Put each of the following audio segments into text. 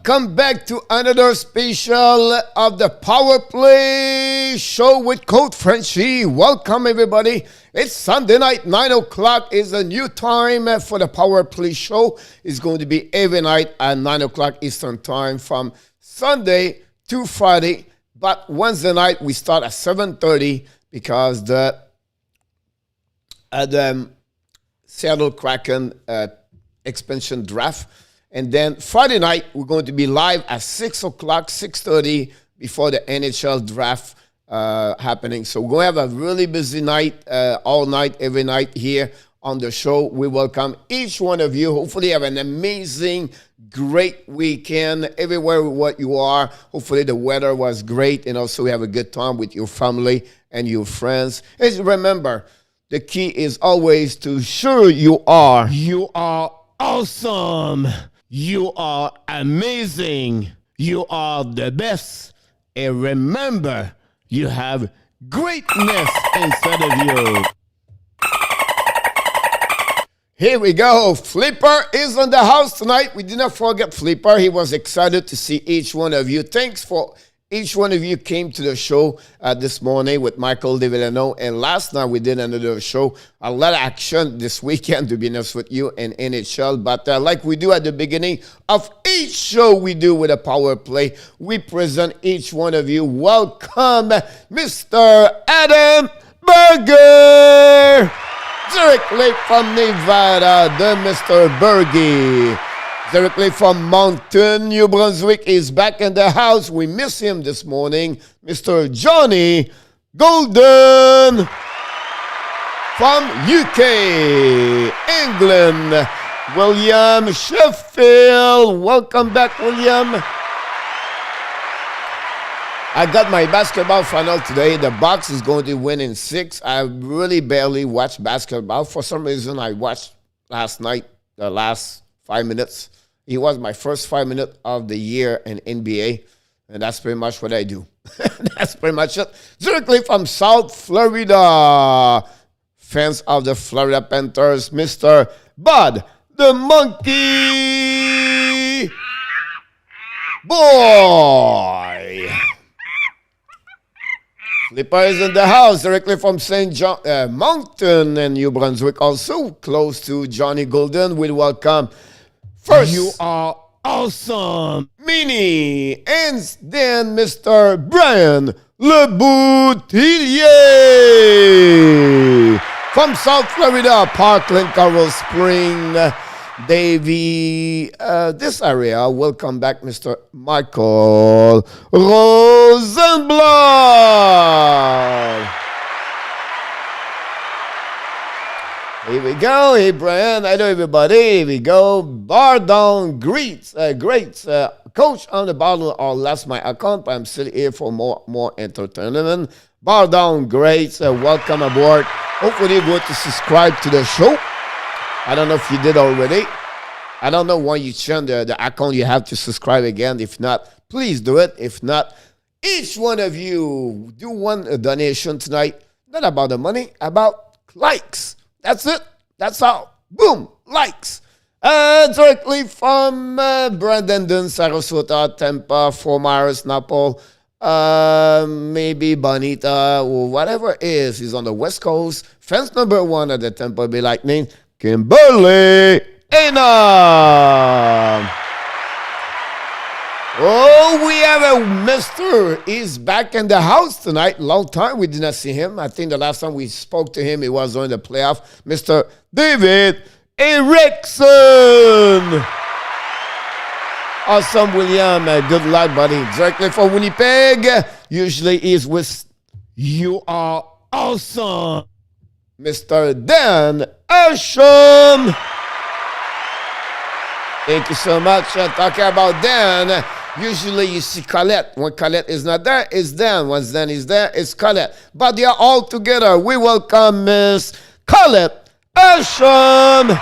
Welcome back to another special of the Power Play show with Coach Frenchy. Welcome everybody. It's Sunday night, 9 o'clock is a new time for the Power Play show. It's going to be every night at 9 o'clock Eastern time from Sunday to Friday. But Wednesday night we start at 7:30 because the Seattle Kraken expansion draft. And then Friday night, we're going to be live at 6 o'clock, 6:30 before the NHL draft happening. So we're going to have a really busy night, all night, every night here on the show. We welcome each one of you. Hopefully you have an amazing, great weekend everywhere what you are. Hopefully the weather was great and also we have a good time with your family and your friends. And remember, the key is always to sure you are awesome. You are amazing. You are the best. And remember, you have greatness inside of you. Here we go. Flipper is in the house tonight. We did not forget Flipper. He was excited to see each one of you. Thanks for each one of you came to the show this morning with Michael DeVillano. And last night we did another show. A lot of action this weekend, to be honest with you, in NHL. But like we do at the beginning of each show we do with a Power Play, we present each one of you. Welcome, Mr. Adam Berger. Directly from Nevada, the Mr. Bergie. Directly from Moncton, New Brunswick is back in the house. We miss him this morning. Mr. Johnny Golden from UK, England. William Sheffield. Welcome back, William. I got my basketball final today. The Bucks is going to win in 6. I really barely watch basketball. For some reason, I watched last night, the last 5 minutes. It was my first 5 minutes of the year in NBA, and that's pretty much what I do. That's pretty much it. Directly from South Florida, fans of the Florida Panthers, Mr. Bud the Monkey Boy. Flipper is in the house, directly from St. John, Moncton and New Brunswick, also close to Johnny Golden. We'll welcome first, you are awesome, Minnie, and then Mr. Brian Leboutillier from South Florida, Parkland, Coral Spring, Davie, this area. Welcome back, Mr. Michael Rosenblatt. Here we go. Hey, Brian. Hello, everybody. Here we go. Bar down. Great. Coach on the bottle or lost my account, but I'm still here for more entertainment. Bar down. Great. Welcome aboard. Hopefully, you're going to subscribe to the show. I don't know if you did already. I don't know when you change the account, you have to subscribe again. If not, please do it. If not, each one of you do one donation tonight. Not about the money, about likes. That's it. That's all. Boom. Likes. Directly from Brandon, Sarasota, Tampa, Fort Myers, Naples, maybe Bonita, or whatever it is. He's on the West Coast. Fans number 1 at the Tampa Bay Lightning, Kimberly Ena. Oh, we have a Mr. He's back in the house tonight. Long time we did not see him. I think the last time we spoke to him, it was on the playoff. Mr. David Erickson. Awesome, William. Good luck, buddy. Directly from Winnipeg. Usually he's with You Are Awesome, Mr. Dan Asham. Thank you so much. Talking about Dan, usually you see Colette. When Colette is not there, it's Dan. Once Dan is there, it's Colette. But they are all together. We welcome Miss Colette Asham.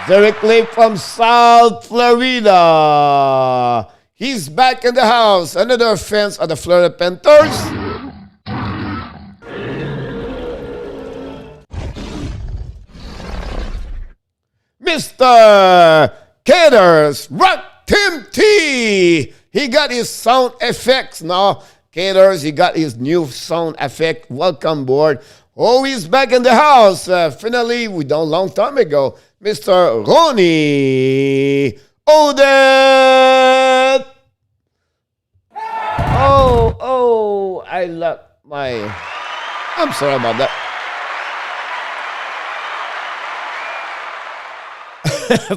Directly from South Florida. He's back in the house. Another fans of the Florida Panthers. Mr. Caters, Rock Tim T. He got his sound effects now. Caters, he got his new sound effect. Welcome board. Oh, he's back in the house. Finally, we done a long time ago. Mr. Ronnie Odette. I love my... I'm sorry about that.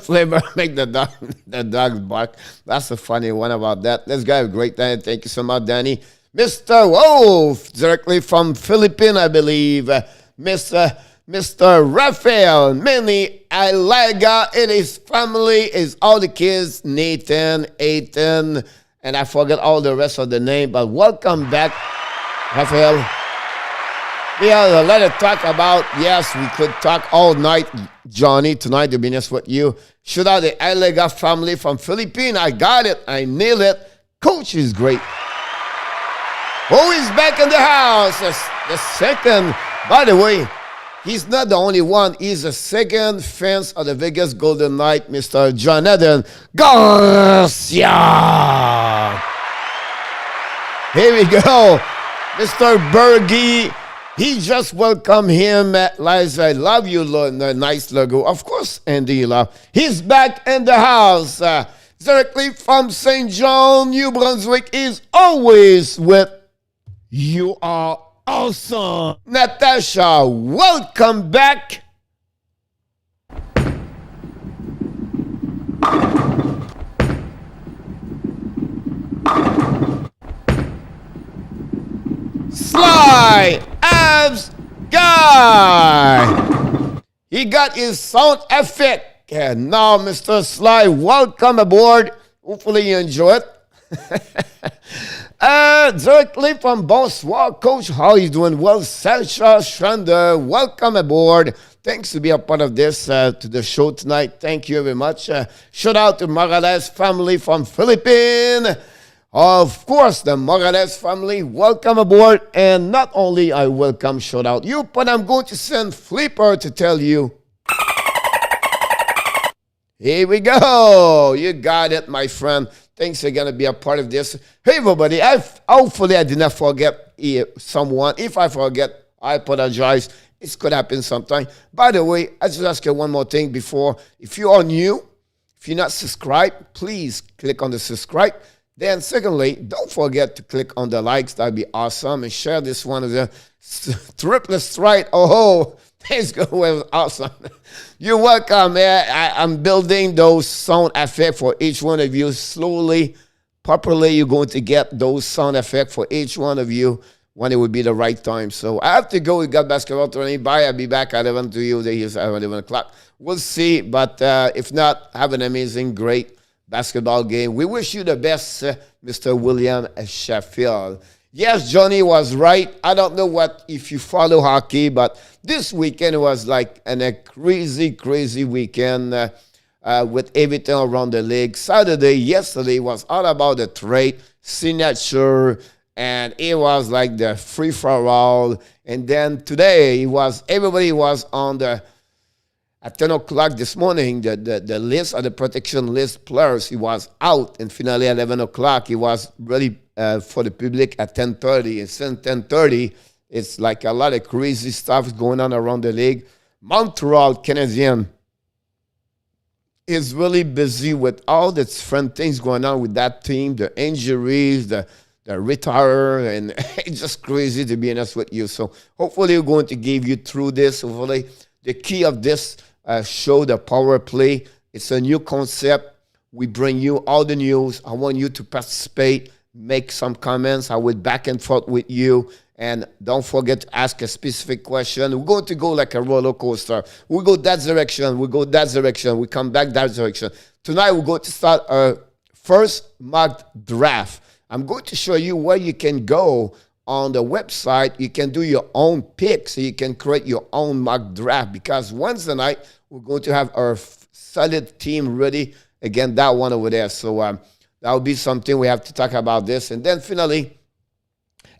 Flavor make the dogs bark. That's a funny one about that. This guy, great Danny. Thank you so much, Danny. Mr. Wolf, directly from Philippines, I believe. Mr. Raphael, Minnie, Alaga, and his family, is all the kids, Nathan, Ethan, and I forget all the rest of the name, but welcome back, Raphael. We have a lot to talk about. Yes, we could talk all night, Johnny, tonight, to be honest with you. Shout out the Alaga family from Philippines. I got it. I nailed it. Coach is great. Oh, he's back in the house. The second, by the way, he's not the only one. He's the second fence of the Vegas Golden Knight, Mr. Jonathan Garcia. Here we go. Mr. Bergie. He just welcomed him at Liza. I love you, nice logo. Of course, Andy Love. He's back in the house. Directly from St. John, New Brunswick, is always with You Are Awesome. Natasha, welcome back. Sly Abs Guy. He got his sound effect. And now, Mr. Sly, welcome aboard. Hopefully you enjoy it. Directly from Bonsoir, Coach. How you doing? Well, Sasha Schrander, welcome aboard. Thanks to be a part of this, to the show tonight. Thank you very much. Shout out to Morales family from Philippines. Of course, the Morales family, welcome aboard. And not only I welcome, shout out you, but I'm going to send Flipper to tell you. Here we go. You got it, my friend. Thanks for going to be a part of this. Hey, everybody. Hopefully, I did not forget someone. If I forget, I apologize. It could happen sometime. By the way, I just ask you one more thing before. If you are new, if you're not subscribed, please click on the subscribe. Then, secondly, don't forget to click on the likes. That'd be awesome. And share this one of the triple strike. Oh, thanks, go. It was awesome. You're welcome, man. I'm building those sound effects for each one of you slowly. Properly, you're going to get those sound effects for each one of you when it would be the right time. So I have to go. We got basketball training. Bye. I'll be back at 11 to you. Here's at 11 o'clock. We'll see. But if not, have an amazing, great basketball game. We wish you the best, Mr. William Sheffield. Yes, Johnny was right. I don't know if you follow hockey, but this weekend was like a crazy, crazy weekend with everything around the league. Yesterday was all about the trade, signature, and it was like the free-for-all. And then today, everybody was on at 10 o'clock this morning, the list of the protection list players, he was out. And finally, at 11 o'clock, he was ready for the public at 10:30. And since 10:30, it's like a lot of crazy stuff going on around the league. Montreal Canadiens is really busy with all the different things going on with that team, the injuries, the retire, and it's just crazy, to be honest with you. So hopefully we're going to give you through this. Hopefully the key of this show, the power play, it's a new concept. We bring you all the news. I want you to participate, make some comments. I will back and forth with you. And don't forget to ask a specific question. We're going to go like a roller coaster. We go that direction. We go that direction. We come back that direction. Tonight, we're going to start our first mock draft. I'm going to show you where you can go on the website. You can do your own pick, so you can create your own mock draft. Because Wednesday night, we're going to have our solid team ready. Again, that one over there. So that will be something we have to talk about this. And then finally,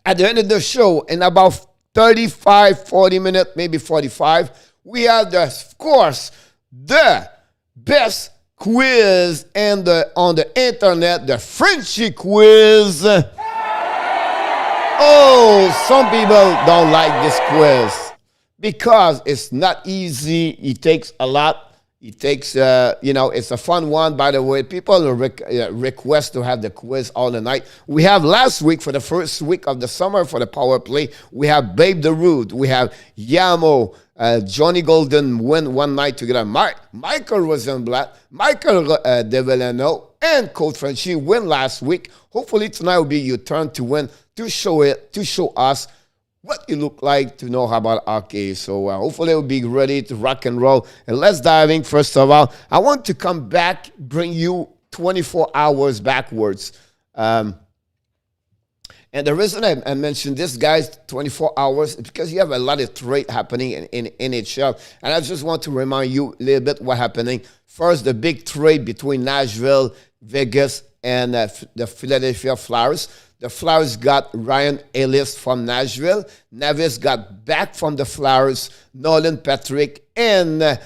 at the end of the show, in about 35, 40 minutes, maybe 45, we have, of course, the best quiz on the internet, the Frenchy quiz. Oh, some people don't like this quiz because it's not easy. It takes a lot. It takes, it's a fun one, by the way. People request to have the quiz all the night. We have last week, for the first week of the summer, for the power play, we have Babe the Root. We have Yamo, Johnny Golden win one night together. Michael Rosenblatt, Michael DeVillano, and Coach Frenchy win last week. Hopefully tonight will be your turn to win, to show us what you look like, to know about hockey. So hopefully we'll be ready to rock and roll. And let's dive in. First of all, I want to come back, bring you 24 hours backwards. And the reason I mentioned this, guys, 24 hours, is because you have a lot of trade happening in NHL. And I just want to remind you a little bit what happening. First, the big trade between Nashville, Vegas, and the Philadelphia Flyers. The Flyers got Ryan Ellis from Nashville. Navis got back from the Flyers, Nolan Patrick and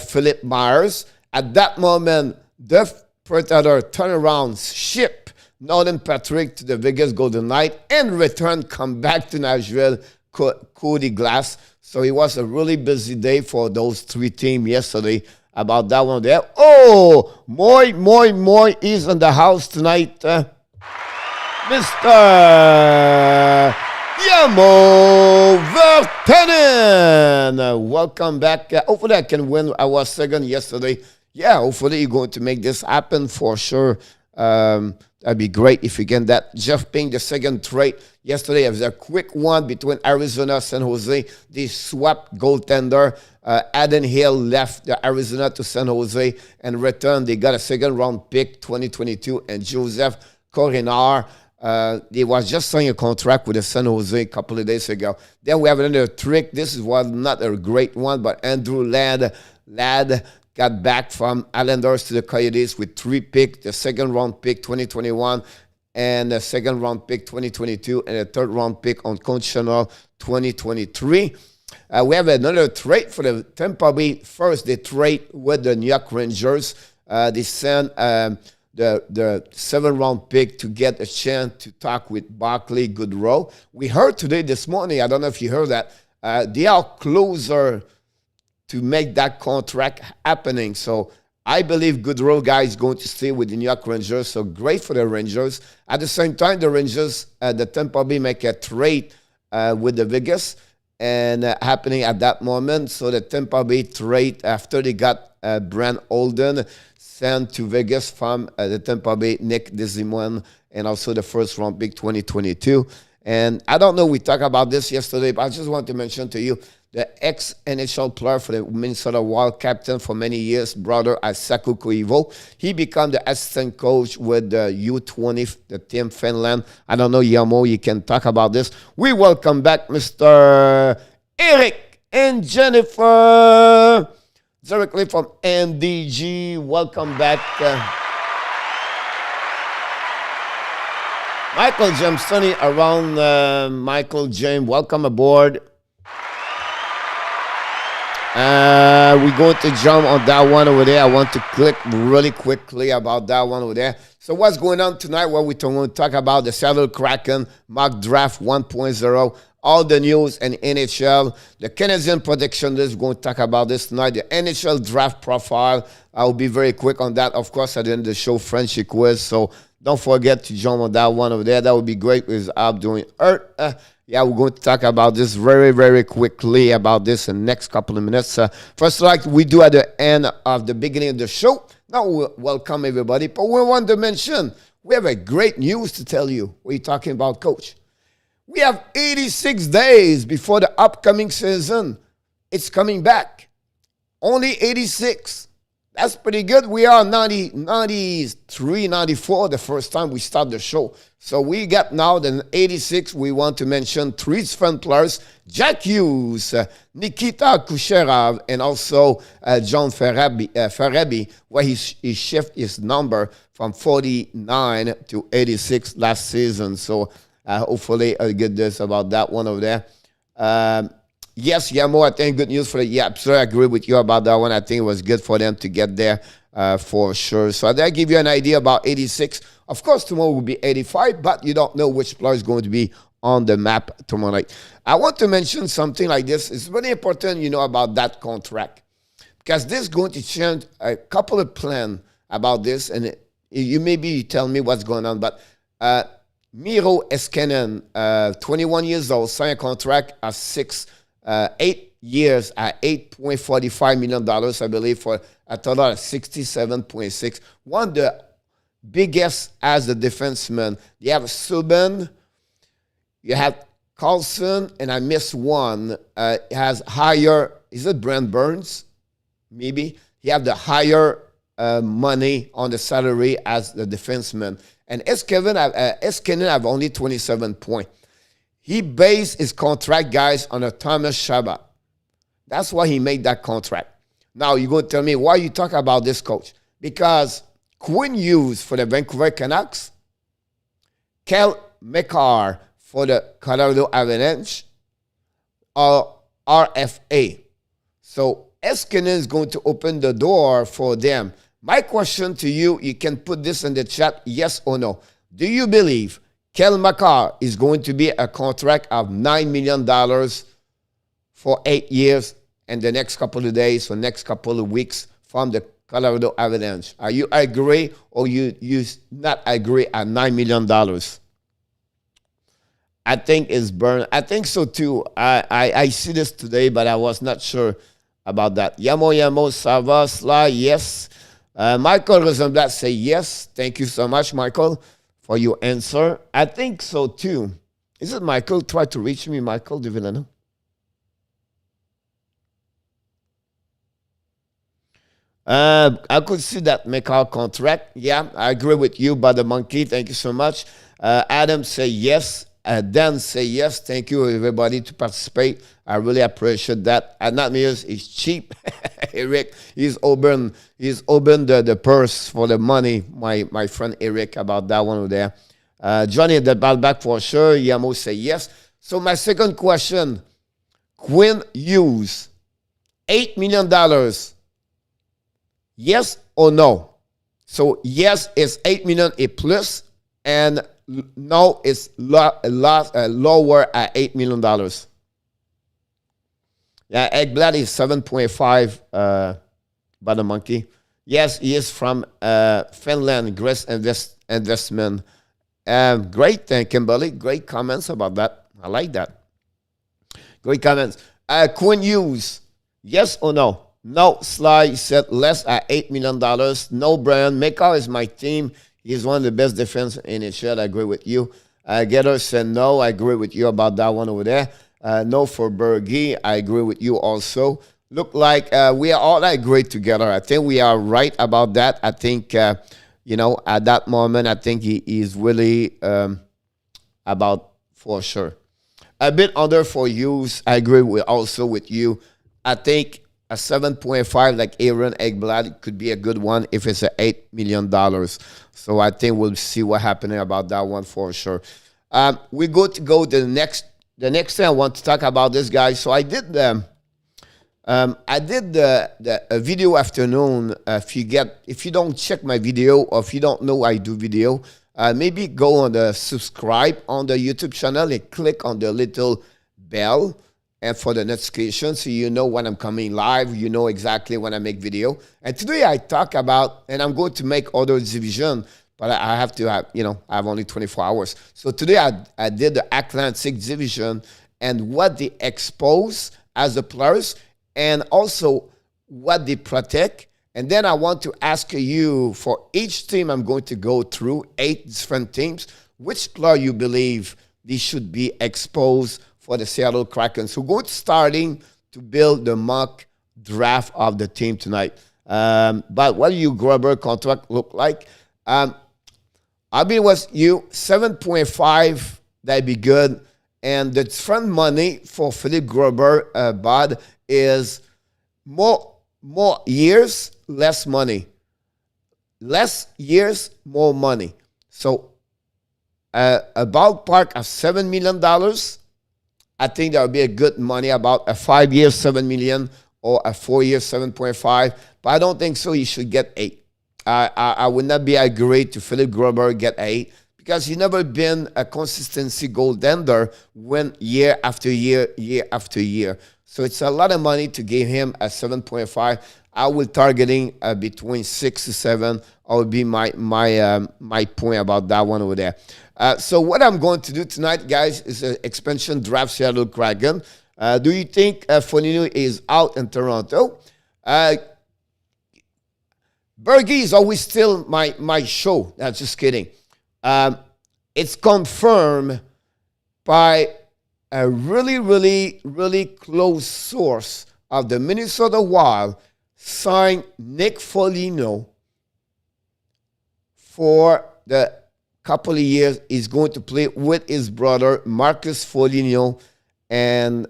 Philip Myers. At that moment, the Predator turned around, ship Nolan Patrick to the Vegas Golden Knights, and come back to Nashville, Cody Glass. So it was a really busy day for those three teams yesterday about that one there. Oh, Moy is in the house tonight. Mr. Yamo Vertanen. Welcome back. Hopefully I can win. I was second yesterday. Yeah, hopefully you're going to make this happen for sure. That'd be great if you get that. Jeff Ping, the second trade yesterday. It was a quick one between Arizona and San Jose. They swapped goaltender. Adam Hill left Arizona to San Jose and returned. They got a second round pick 2022 and Joseph Corinar. He was just signing a contract with the San Jose a couple of days ago. Then we have another trick. This was not a great one, but Andrew Ladd got back from Islanders to the Coyotes with 3 picks, the second round pick 2021 and the second round pick 2022 and a third round pick on conditional 2023. We have another trade for the Tampa Bay. First, they trade with the New York Rangers. They sent the 7th-round pick to get a chance to talk with Barclay Goodrow. We heard today, this morning, I don't know if you heard that, they are closer to make that contract happening. So I believe Goodrow guy is going to stay with the New York Rangers. So great for the Rangers. At the same time, the Rangers, the Tampa Bay make a trade with the Vegas and happening at that moment. So the Tampa Bay trade after they got Brent Holden sent to Vegas from the Tampa Bay, Nick DeSimone, and also the first-round pick 2022. And I don't know, we talked about this yesterday, but I just want to mention to you, the ex-NHL player for the Minnesota Wild, captain for many years, brother Saku Koivu, he became the assistant coach with the U20, the team Finland. I don't know, Yamo, you can talk about this. We welcome back Mr. Eric and Jennifer, directly from NDG. Welcome back. Michael James, Sonny around Michael James. Welcome aboard. We're going to jump on that one over there. I want to click really quickly about that one over there. So what's going on tonight? Well, we're going to talk about the Seattle Kraken mock draft 1.0, all the news and NHL. The Canadian prediction list, we're going to talk about this tonight. The NHL draft profile, I'll be very quick on that. Of course, at the end of the show, Frenchy quiz. So don't forget to jump on that one over there. That would be great with Ab doing Earth. Yeah, we're going to talk about this very, very quickly about this in the next couple of minutes. First, like we do at the end of the beginning of the show, now we welcome everybody. But we want to mention, we have a great news to tell you. What are you talking about, Coach? We have 86 days before the upcoming season. It's coming back. Only 86. That's pretty good. We are 93, 94 the first time we start the show. So we got now the 86. We want to mention 3 fun players, Jack Hughes, Nikita Kucherov, and also John Farabi, where he shifted his number from 49 to 86 last season. So hopefully I'll get this about that one over there. Yes, Yamo, I think good news for the, yeah, absolutely agree with you about that one. I think it was good for them to get there for sure. So that give you an idea about 86. Of course, tomorrow will be 85, but you don't know which player is going to be on the map tomorrow night. I want to mention something like this. It's very important, about that contract, because this is going to change a couple of plans about this, and you maybe tell me what's going on, but Miro Eskinen, 21 years old, signed a contract at 8 years at $8.45 million, I believe, for a total of 67.6. One of the biggest as a defenseman. You have Subban, you have Carlson, and I missed one. Has higher, is it Brent Burns? Maybe. He have the higher money on the salary as the defenseman. And Eskinen have only 27 points. He based his contract, guys, on a Thomas Chabot. That's why he made that contract. Now, you're going to tell me, why you talk about this, coach? Because Quinn Hughes for the Vancouver Canucks, Kel McCarr for the Colorado Avalanche, are RFA. So Eskinen is going to open the door for them. My question to you, you can put this in the chat, yes or no. Do you believe Kel McCarr is going to be a contract of $9 million for 8 years and the next couple of days or next couple of weeks from the Colorado Avalanche? Are you agree or you not agree at $9 million? I think it's burned. I think so too. I see this today, but I was not sure about that. Yamo, Sava, Sly, yes. Michael Rosenblatt say yes. Thank you so much, Michael, for your answer. I think so too. Is it Michael? Try to reach me, Michael de Villano. I could see that McCall contract. Yeah, I agree with you, Brother Monkey. Thank you so much. Adam say yes. Dan say yes. Thank you, everybody, to participate. I really appreciate that. And that means it's cheap. Eric, he's open the purse for the money. My friend Eric about that one over there. Johnny the ball back for sure. Yamo say yes. So my second question, Quinn Hughes, $8 million. Yes or no? So yes is $8 million a plus, and no is lower at $8 million. Yeah, Ekblad is 7.5 by the monkey. Yes, he is from Finland. Great investment. Great, Kimberly. Great comments about that. I like that. Great comments. Quinn Hughes, yes or no? No, Sly said less at $8 million. No, Brian. Makar is my team. He's one of the best defense in the shed. I agree with you. Getter said no. I agree with you about that one over there. No for Bergie. I agree with you also. Look like we are all agree together. I think we are right about that. I think, at that moment, I think he is really about for sure. A bit under for Hughes. I agree also with you. I think a 7.5 like Aaron Ekblad could be a good one if it's $8 million. So I think we'll see what happening about that one for sure. We go to the next thing I want to talk about this guy. So I did the video afternoon. If you don't check my video or if you don't know I do video, maybe go on the subscribe on the YouTube channel and click on the little bell and for the notification, so you know when I'm coming live, you know exactly when I make video. And today I talk about, and I'm going to make other division, but I have to have, I have only 24 hours. So today I did the Atlantic division and what they expose as the players and also what they protect. And then I want to ask you, for each team I'm going to go through 8 different teams, which player you believe they should be exposed for the Seattle Kraken. So we're starting to build the mock draft of the team tonight. But what do you Gruber contract look like? I'll be with you, 7.5, that'd be good. And the front money for Philippe Gruber, Bud, is more years, less money. Less years, more money. So a ballpark of $7 million. I think that would be a good money, about a 5 year, 7 million, or a 4 year, 7.5. But I don't think so. He should get 8. I would not be agree to Philip Grubauer get 8 because he's never been a consistency goaltender when year after year, year after year. So it's a lot of money to give him a 7.5. I will targeting between 6 to 7. That would be my point about that one over there. So what I'm going to do tonight, guys, is an expansion draft Seattle Kraken. Do you think Foligno is out in Toronto? Bergie is always still my show. Just kidding. It's confirmed by a really, really, really close source of the Minnesota Wild signed Nick Foligno for the couple of years. He's going to play with his brother, Marcus Foligno. And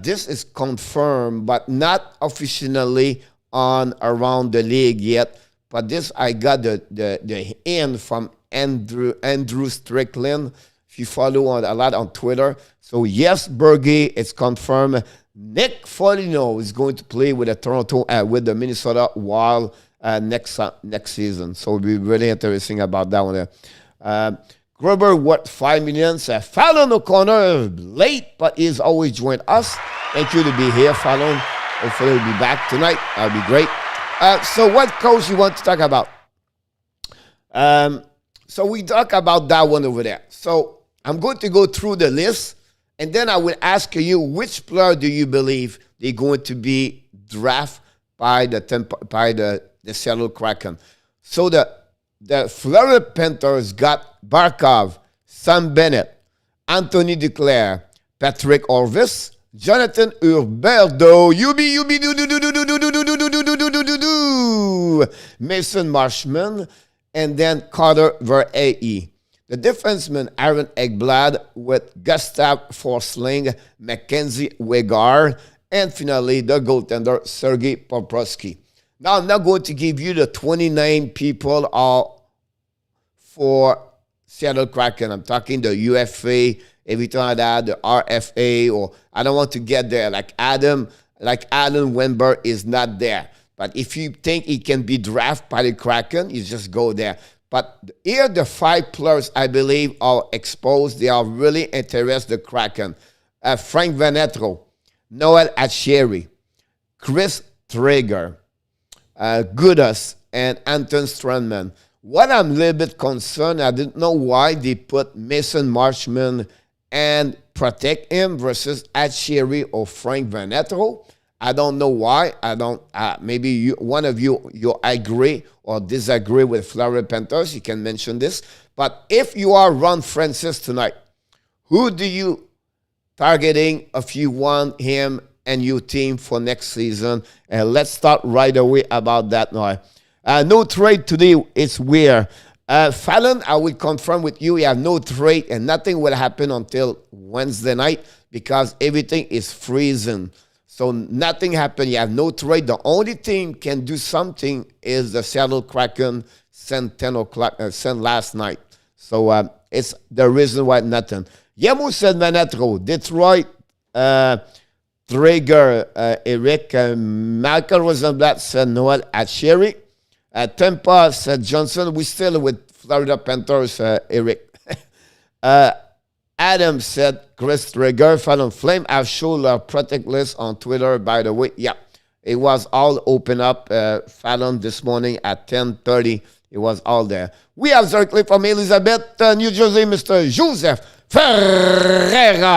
this is confirmed, but not officially on around the league yet. But this, I got the hint from Andrew Strickland. If you follow a lot on Twitter. So yes, Bergie, it's confirmed. Nick Foligno is going to play with the Minnesota Wild next season. So it'll be really interesting about that one there. Gruber worth $5 million. Fallon O'Connor late, but he's always joined us. Thank you to be here, Fallon. Hopefully he'll be back tonight. That'll be great. So what coach you want to talk about? So we talk about that one over there. So I'm going to go through the list, and then I will ask you which player do you believe they're going to be drafted by the Seattle Kraken. So the Florida Panthers got Barkov, Sam Bennett, Anthony Duclair, Patrick Orvis, Jonathan Huberdeau, Mason Marshman, and then Carter Verhey. The defenseman Aaron Ekblad with Gustav Forsling, Mackenzie Wegar, and finally the goaltender Sergei Poprosky. Now I'm not going to give you the 29 people all for Seattle Kraken. I'm talking the UFA, everything like that, the RFA, or I don't want to get there. Like Adam Wember is not there. But if you think he can be drafted by the Kraken, you just go there. But here the 5 players, I believe, are exposed. They are really interested the Kraken. Frank Vanetro, Noel Acheri, Chris Traeger, Gudas, and Anton Strandman. What I'm a little bit concerned, I didn't know why they put Mason Marshman and protect him versus Acheri or Frank Vanetro. I don't know why. Maybe one of you agree or disagree with Florida Panthers. You can mention this. But if you are Ron Francis tonight, who do you targeting if you want him and your team for next season? And let's start right away about that now. No trade today. It's weird. Fallon, I will confirm with you. You have no trade and nothing will happen until Wednesday night because everything is freezing. So nothing happened. You have no trade. The only thing can do something is the Seattle Kraken sent 10 o'clock, sent last night. So it's the reason why nothing. Yamo said Manetro, Detroit, Traeger, Eric, Michael Rosenblatt said Noel Acheri. Tampa said Johnson. We still with Florida Panthers, Eric. Adam said Chris Traeger. Fallon Flame have shown a protect list on Twitter, by the way. Yeah, it was all open up, Fallon, this morning at 10:30. It was all there. We have directly from Elizabeth, New Jersey, Mr. Joseph Ferreira.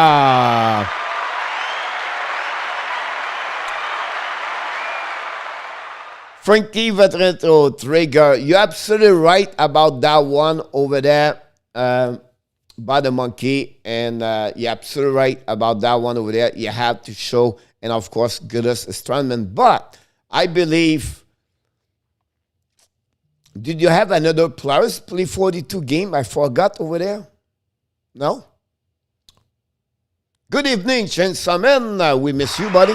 Frankie Vetrento, Traeger, you're absolutely right about that one over there. By the monkey, and you're absolutely right about that one over there. You have to show, and of course, Gudas Strandman. But I believe, did you have another players play 42 game? I forgot over there. No? Good evening, Chen Samen. We miss you, buddy.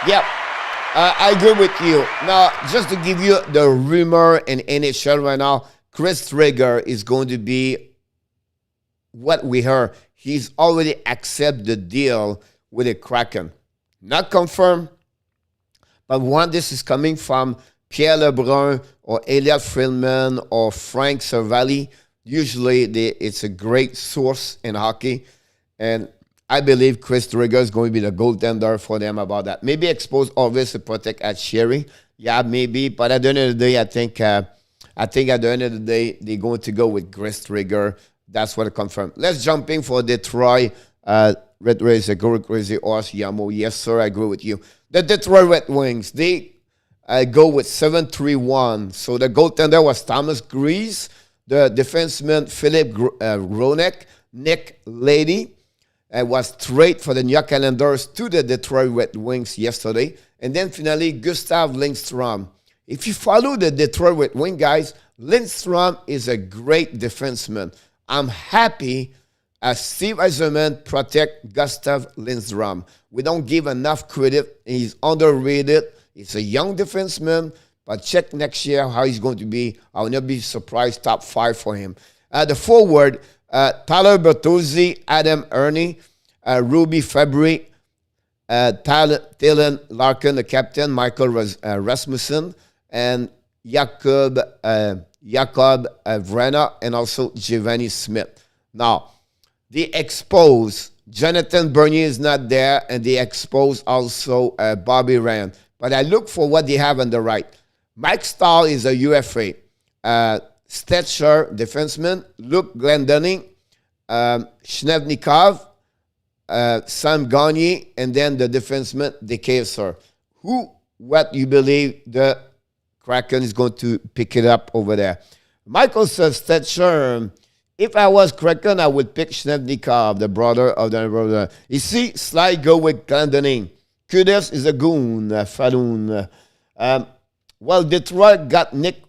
Yep. I agree with you. Now, just to give you the rumor in NHL right now, Chris Traeger is going to be what we heard. he's already accepted the deal with the Kraken. Not confirmed, but one, this is coming from Pierre Lebrun or Elliot Friedman or Frank Cervalli. Usually, it's a great source in hockey. And I believe Chris Driedger is going to be the goaltender for them about that. Maybe expose Orvis to protect at Sherry. Yeah, maybe. But at the end of the day, I think at the end of the day, they're going to go with Chris Driedger. That's what I confirmed. Let's jump in for Detroit. Red Rays, a go crazy horse, Yamo. Yes, sir, I agree with you. The Detroit Red Wings, they go with 7-3-1. So the goaltender was Thomas Gries. The defenseman, Philip Hronek. Nick Lady was traded for the New York Islanders to the Detroit Red Wings yesterday. And then finally, Gustav Lindstrom. If you follow the Detroit Red Wings, guys, Lindstrom is a great defenseman. I'm happy as Steve Eiserman protect Gustav Lindstrom. We don't give enough credit. He's underrated. He's a young defenseman, but check next year how he's going to be. I will not be surprised, top 5 for him. The forward, Tyler Bertuzzi, Adam Ernie, Ruby Fabry, Dylan Larkin, the captain, Michael Rasmussen, and Jakob Vrana, and also Giovanni Smith. Now, they expose Jonathan Bernier is not there, and they expose also Bobby Ryan. But I look for what they have on the right. Mike Stahl is a UFA. Stetcher, defenseman. Luke Glendening, Shnevnikov, Sam Gagner, and then the defenseman, DeKeyser. What you believe the Kraken is going to pick it up over there? Michael says, Stetcher, if I was Kraken, I would pick Shnevnikov, the brother of the brother. You see, Sly go with Glendening. Kudos is a goon, Falun. Well, Detroit got Nick,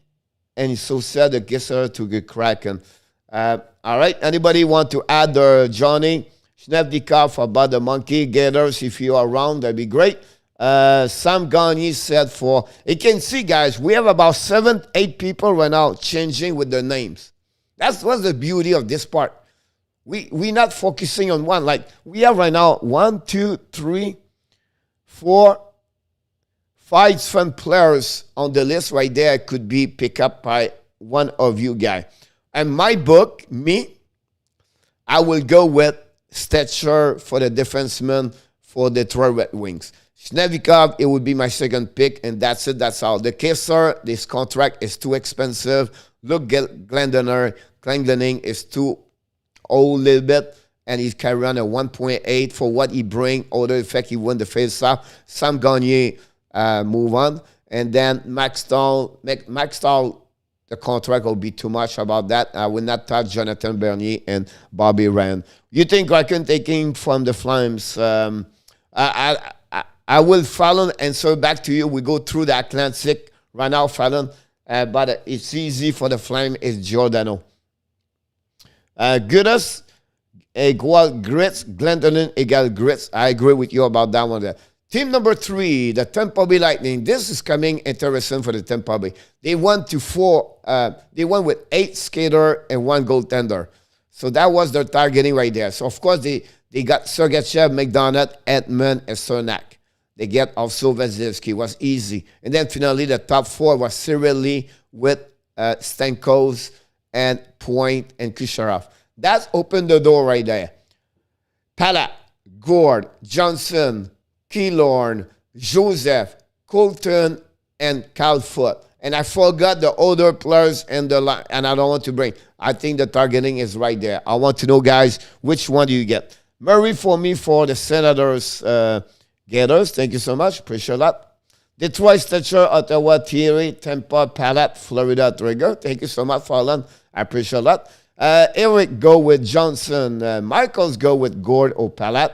and so said the guesser to the Kraken. All right, anybody want to add Johnny? Shnevnikov about the Monkey Gators, if you are around, that'd be great. Sam Gagner said for, you can see, guys, we have about 7-8 people right now changing with their names. That's what's the beauty of this part. We're not focusing on one. Like, we have right now 1, 2, 3, 4, 5 fun players on the list right there could be picked up by one of you guys. And my book, I will go with Stetcher for the defenseman for the Detroit Red Wings. Shnevnikov, it would be my second pick, and that's it. That's all. The Kessler, this contract is too expensive. Look, Glendening is too old a little bit, and he's carrying a 1.8 for what he bring. Other effect, he won the face-off. Sam Gagner, move on. And then Max Stahl, the contract will be too much about that. I will not touch Jonathan Bernier and Bobby Ryan. You think Kraken taking from the Flames? I will, Fallon, answer back to you. We go through the Atlantic right now, Fallon. But it's easy for the Flame. It's Giordano. Goodness equal grits. Glendening equal grits. I agree with you about that one there. Team number 3, the Tampa Bay Lightning. This is coming interesting for the Tampa Bay. They won with 8 skater and 1 goaltender. So that was their targeting right there. So, of course, they got Sergachev, McDonough, Edmund, and Cernak. They get also Vasilevsky. It was easy. And then finally, the top 4 was Cyril Lee with Stamkos and Point and Kucherov. That's opened the door right there. Palat, Gord, Johnson, Keylorn, Joseph, Colton, and Cal Foot. And I forgot the other players and I don't want to bring. I think the targeting is right there. I want to know, guys, which one do you get? Murray for me for the Senators Gators. Thank you so much. Appreciate that. Detroit, Stetcher, Ottawa, Thierry, Tampa, Palat, Florida, Trigger. Thank you so much, Fallon. I appreciate that. Eric go with Johnson. Michaels go with Gord or Palat.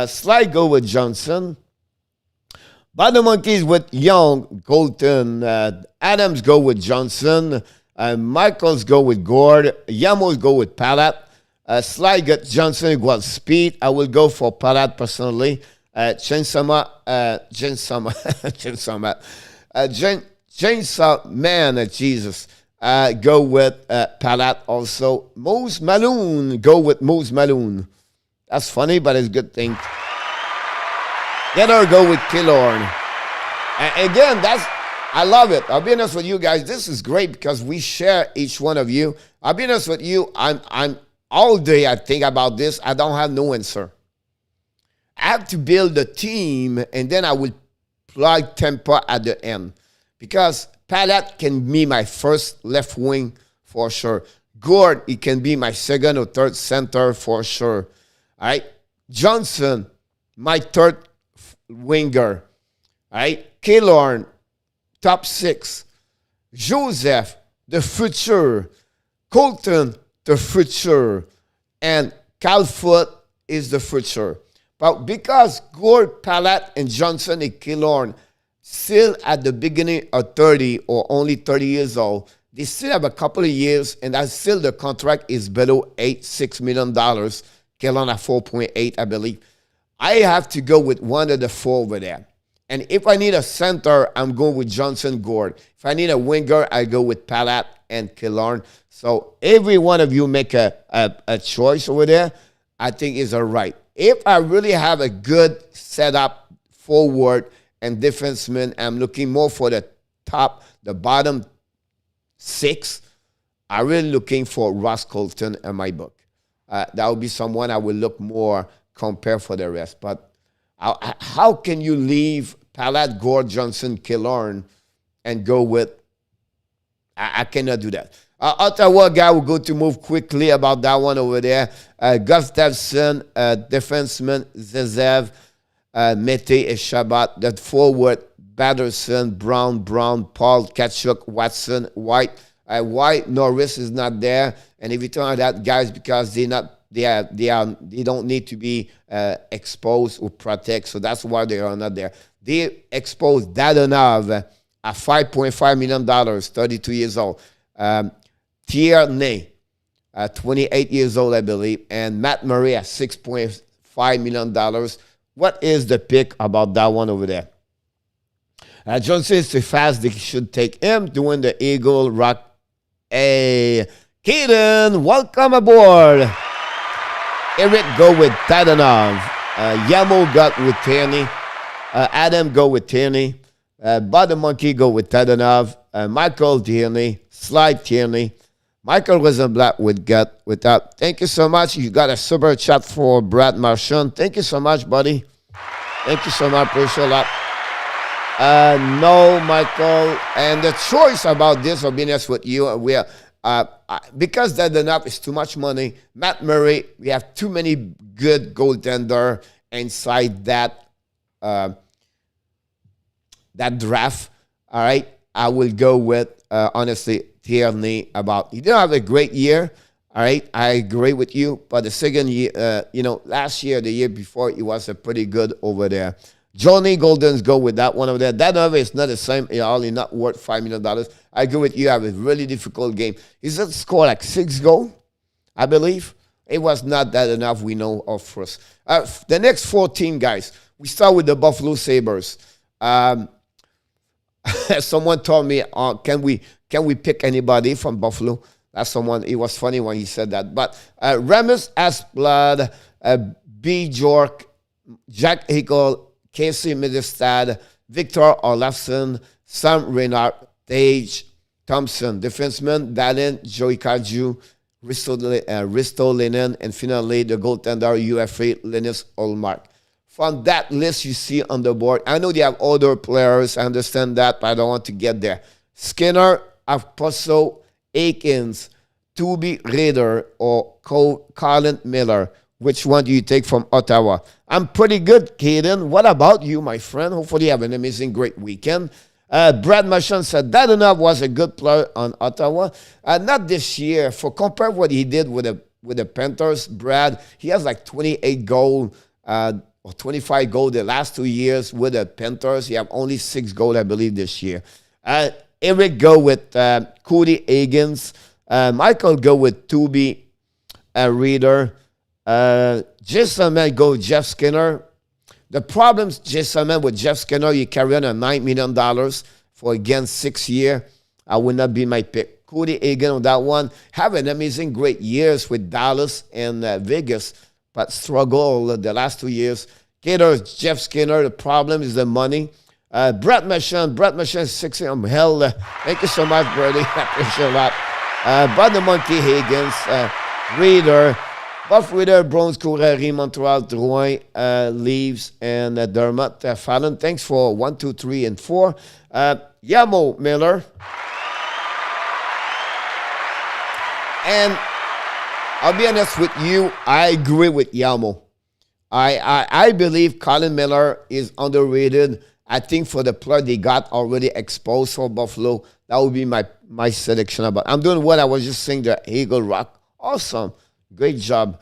Sly go with Johnson. Bottom Monkeys with Young, Colton. Adams go with Johnson. Michaels go with Gord. Yamos go with Palat. Sly got Johnson equals speed. I will go for Palat personally. Chainsaw Man, Jesus. Go with Palat also. Moose Maloon, go with Moose Maloon. That's funny, but it's a good thing. Let her go with Killorn. And again, I love it. I'll be honest with you guys. This is great because we share each one of you. I'll be honest with you. I'm all day I think about this. I don't have no answer. I have to build a team, and then I will plug Tampa at the end. Because Palat can be my first left wing for sure. Gord, he can be my second or third center for sure. All right. Johnson, my third winger. All right. Killorn, top 6. Joseph, the future. Colton, the future. And Calfoot is the future. But because Gord, Palat, and Johnson and Killorn still at the beginning of 30 or only 30 years old, they still have a couple of years, and that's still the contract is below $6 million. Killorn at 4.8, I believe. I have to go with one of the 4 over there. And if I need a center, I'm going with Johnson, Gord. If I need a winger, I go with Palat and Killorn. So every one of you make a choice over there, I think is all right. If I really have a good setup forward and defenseman, I'm looking more for the bottom 6. I'm really looking for Ross Colton in my book. That would be someone I will look more compare for the rest. But how can you leave Palat, Gord, Johnson, Killorn and go with? I cannot do that. Ottawa guy will go to move quickly about that one over there. Gustafsson, defenseman, Zezev, Mete, and Shabbat. That forward, Batterson, Brown, Paul, Kachuk, Watson, White. White, Norris is not there. And if you turn on that, guys, because they don't need to be exposed or protect. So that's why they are not there. They exposed Dadonov at $5.5 million, 32 years old. Tierney, 28 years old, I believe, and Matt Murray at $6.5 million. What is the pick about that one over there? Johnson is too fast. They should take him doing the Eagle Rock. Hey, Kaden, welcome aboard. Eric go with Tadonov. Yamo got with Tierney. Adam go with Tierney. Bottom Monkey go with Tadonov. Michael Tierney. Slide Tierney. Michael Rosenblatt with that. Thank you so much. You got a super chat for Brad Marchand. Thank you so much, buddy. Thank you so much. Appreciate a lot. No, Michael. And the choice about this, I'll be honest with you, we are because that enough is too much money. Matt Murray, we have too many good goaltender inside that draft. All right, I will go with honestly Tierney. He didn't have a great year. All right, I agree with you. But the second year, last year, the year before, it was a pretty good over there. Johnny Goldens go with that one over there. That number is not the same. It's only not worth $5 million. I agree with you. I have a really difficult game. He's just scored like 6 goals, I believe. It was not that enough we know of first. The next 14 guys. We start with the Buffalo Sabres. Someone told me, can we pick anybody from Buffalo? That's someone. It was funny when he said that. But Ramus Asplund, B. Jork, Jack Hickle, Casey Middlestad, Victor Olafsson, Sam Reinhart, Tage Thompson, defenseman, Dallin, Joey Kaju, Risto Lennon, and finally the goaltender UFA Linus Olmark. From that list you see on the board, I know they have other players, I understand that, but I don't want to get there. Skinner, Akposo, Aikens, Tubi Raider, or Colin Miller. Which one do you take from Ottawa? I'm pretty good, Caden. What about you, my friend? Hopefully you have an amazing, great weekend. Brad Marchand said Dadonov was a good player on Ottawa. Not this year. For compare what he did with the Panthers, Brad, he has like 28 goals or 25 goals the last 2 years with the Panthers. He have only 6 goals, I believe, this year. Eric go with Cody Higgins. Michael go with Tubi Reader. Jason Man go Jeff Skinner. The problems, Jason Man, with Jeff Skinner, you carry on a $9 million for again 6 years. I would not be my pick. Cody Egan on that one. Have an amazing, great years with Dallas and Vegas. but struggle the last 2 years. Jeff Skinner, the problem is the money. Brett Marchand is 6 hell. Thank you so much, Brady. I appreciate a lot. Bud the Monkey Higgins, Reader, Buff Reader, Bruins, Courari, Montreal, Drouin, Leaves, and Dermott Fallon. Thanks for 1, 2, 3, and 4. Yamo Miller. And I'll be honest with you, I agree with Yamo. I believe Colin Miller is underrated. I think for the player they got already exposed for Buffalo, that would be my selection about. I'm doing what I was just saying, the Eagle Rock. Awesome. Great job.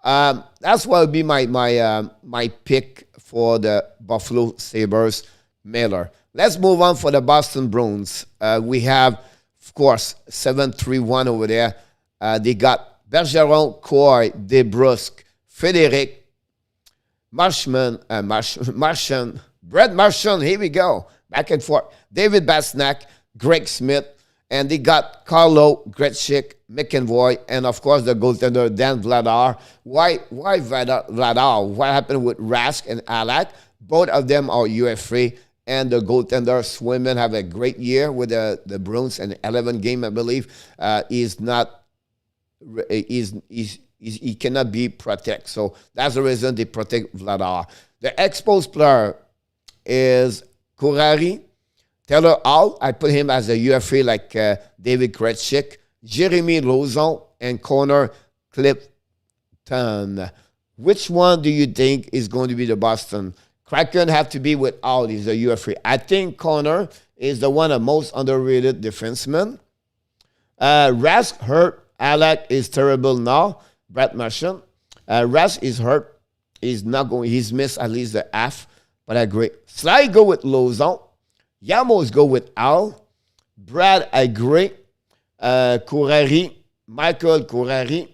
That's what would be my pick for the Buffalo Sabres, Miller. Let's move on for the Boston Bruins. We have, of course, 7-3-1 over there. They got Bergeron, Coy, DeBrusque, Frederic, Marchand, Brett Marchand, here we go. Back and forth. David Basnack, Greg Smith, and they got Carlo, Gretschik, McEnvoy, and of course the goaltender Dan Vladar. Why Vladar? What happened with Rask and Alak? Both of them are UFA, and the goaltender Swayman have a great year with the Bruins, and 11 game, I believe. He cannot be protected. So that's the reason they protect Vladar. The exposed player is Courari. Taylor Hall, I put him as a UFA like David Krejcik. Jeremy Lauzon and Connor Clifton. Which one do you think is going to be the Boston? Kraken have to be with Hall. He's a UFA. I think Connor is the one of the most underrated defensemen. Rask hurt. Alak is terrible now. Brett Marchand. Rask is hurt. He's not going. He's missed at least the half. But I agree. Sly go with Lauzon. Yamos go with Al. Brad, I agree. Courari. Michael Courari.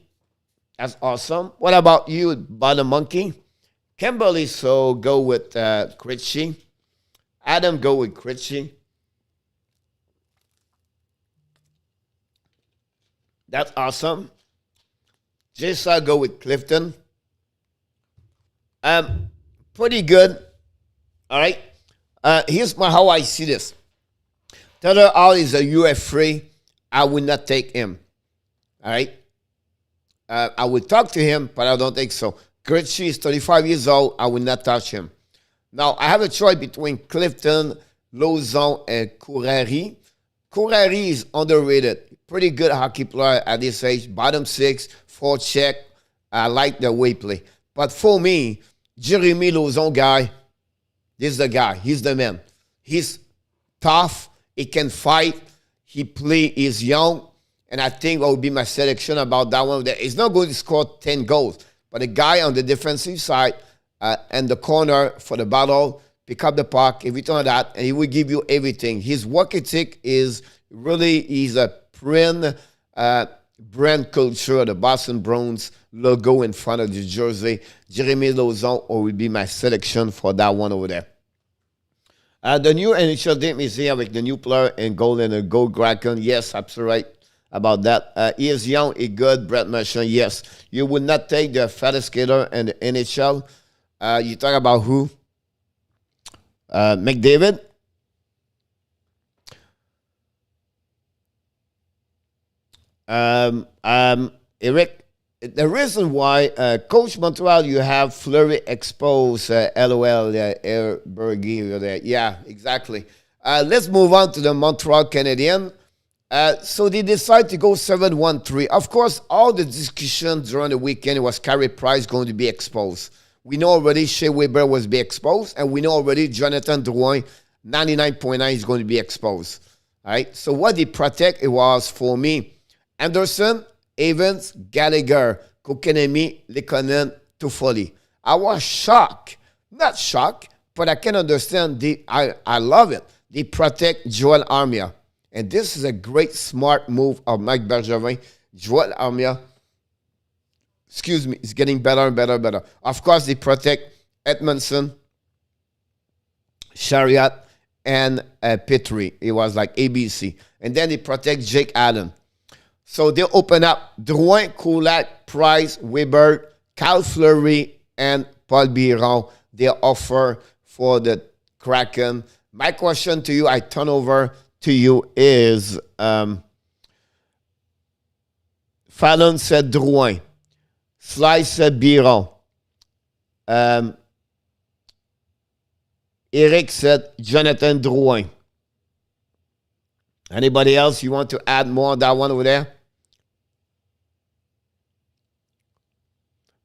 That's awesome. What about you, Bottom Monkey? Kimberly, so go with Krejci. Adam, go with Krejci. That's awesome. Jason, go with Clifton. Pretty good. All right. Here's how I see this. Taylor Hall is a UF3. I would not take him. All right. I would talk to him, but I don't think so. Krejci is 35 years old. I will not touch him. Now, I have a choice between Clifton, Lauzon, and Courari. Courari is underrated. Pretty good hockey player at this age. Bottom 6, 4 check. I like the way he play. But for me, Jeremy Lauzon guy, this is the guy. He's the man. He's tough. He can fight. He's young. And I think what would be my selection about that one. He's not going to score 10 goals. But the guy on the defensive side and the corner for the battle, pick up the puck, everything like that, and he will give you everything. His work ethic is really, he's a brand culture, the Boston Bruins logo in front of the jersey. Jeremy Lauzon will be my selection for that one over there. The new NHL team is here with the new player in goal and a gold Kraken. Yes, absolutely right about that. He is young, he good. Brett Marchand, yes. You would not take the fattest skater in the NHL. You talk about who? McDavid. Eric, the reason why Coach Montreal, you have Fleury exposed, LOL, Airbergy there. Yeah, exactly. Let's move on to the Montreal Canadiens. So they decide to go 7-1-3. Of course, all the discussion during the weekend was Carey Price going to be exposed. We know already Shea Weber was be exposed, and we know already Jonathan Drouin, 99.9 is going to be exposed. All right. So what they protect, it was for me, Anderson, Evans, Gallagher, Kokenemi, Lekonen, Toffoli. I was shocked. Not shocked, but I can understand. I love it. They protect Joel Armia. And this is a great, smart move of Mike Bergevin. Joel Armia, is getting better and better and better. Of course, they protect Edmondson, Chariot, and Petrie. It was like ABC. And then they protect Jake Allen. So they open up Drouin, Kulak, Price, Weber, Cal Fleury and Paul Biron, their offer for the Kraken. My question to you, I turn over to you, is Fallon said Drouin. Sly said Biron. Eric said Jonathan Drouin. Anybody else you want to add more on that one over there?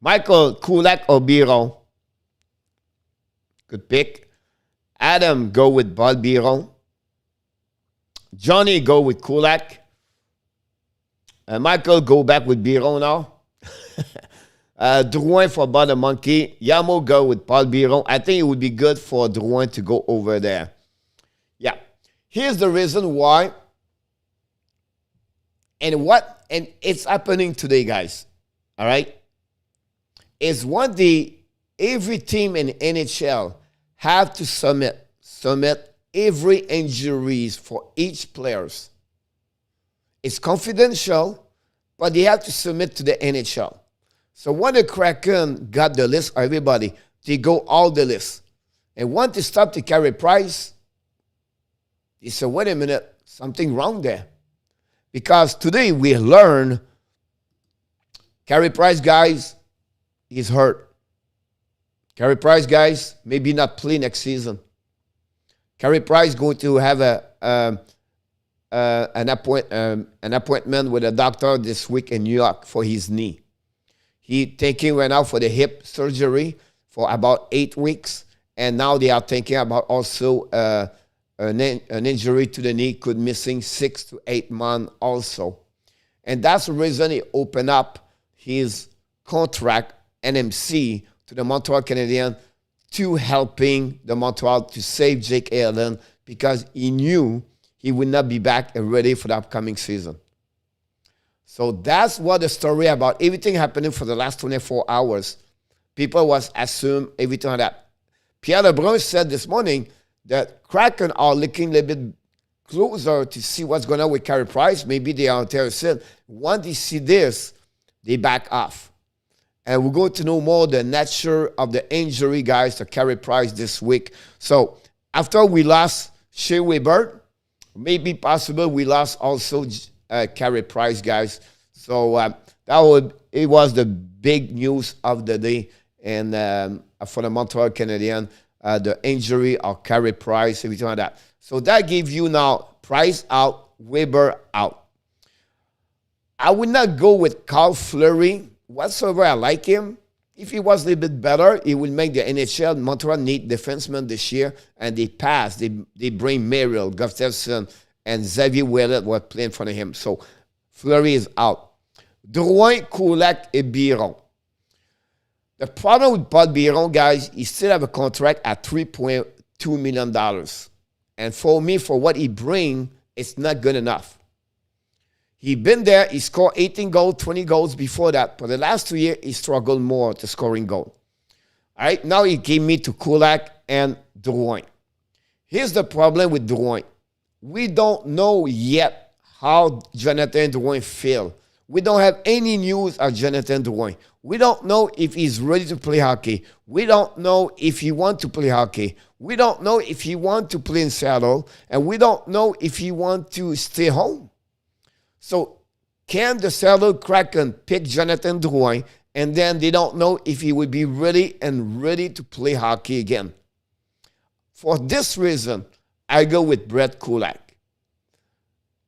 Michael, Kulak or Biron? Good pick. Adam, go with Paul Biron. Johnny, go with Kulak. Michael, go back with Biron now. Drouin for about a monkey. Yamo, go with Paul Biron. I think it would be good for Drouin to go over there. Yeah. Here's the reason why. And it's happening today, guys. All right? Is every team in NHL have to submit every injuries for each players. It's confidential, but they have to submit to the NHL. So when the Kraken got the list, everybody, they go all the list. And once they stop to Carey Price, they said, wait a minute, something wrong there. Because today we learn Carey Price, guys, he's hurt. Carey Price, guys, maybe not play next season. Carey Price going to have an appointment with a doctor this week in New York for his knee. He taking right now for the hip surgery for about 8 weeks, and now they are thinking about also an injury to the knee could missing 6 to 8 months also. And that's the reason he opened up his contract, NMC, to the Montreal Canadiens to helping the Montreal to save Jake Allen because he knew he would not be back and ready for the upcoming season. So that's what the story about. Everything happening for the last 24 hours. People was assumed everything like that. Pierre Lebrun said this morning that Kraken are looking a little bit closer to see what's going on with Carey Price. Maybe they are on terrace. Once they see this, they back off. And we're going to know more the nature of the injury, guys, to Carey Price this week. So after we lost Shea Weber, maybe possible we lost also Carey Price, guys. So it was the big news of the day. And for the Montreal Canadiens, the injury of Carey Price, everything like that. So that gives you now Price out, Weber out. I would not go with Cal Fleury whatsoever. I like him. If he was a little bit better, he would make the NHL. Montreal need defensemen this year, and they pass. They bring Merrill, Gustafsson, and Xavier Ouellet were playing in front of him. So Fleury is out. Drouin, Kulak, and Biron. The problem with Paul Biron, guys, he still have a contract at $3.2 million. And for me, for what he bring, it's not good enough. He been there, he scored 18 goals, 20 goals before that. For the last 2 years, he struggled more to scoring goal. All right, now he gave me to Kulak and Drouin. Here's the problem with Drouin. We don't know yet how Jonathan Drouin feel. We don't have any news of Jonathan Drouin. We don't know if he's ready to play hockey. We don't know if he wants to play hockey. We don't know if he wants to play in Seattle. And we don't know if he wants to stay home. So can the Seattle Kraken pick Jonathan Drouin and then they don't know if he would be ready to play hockey again? For this reason, I go with Brett Kulak.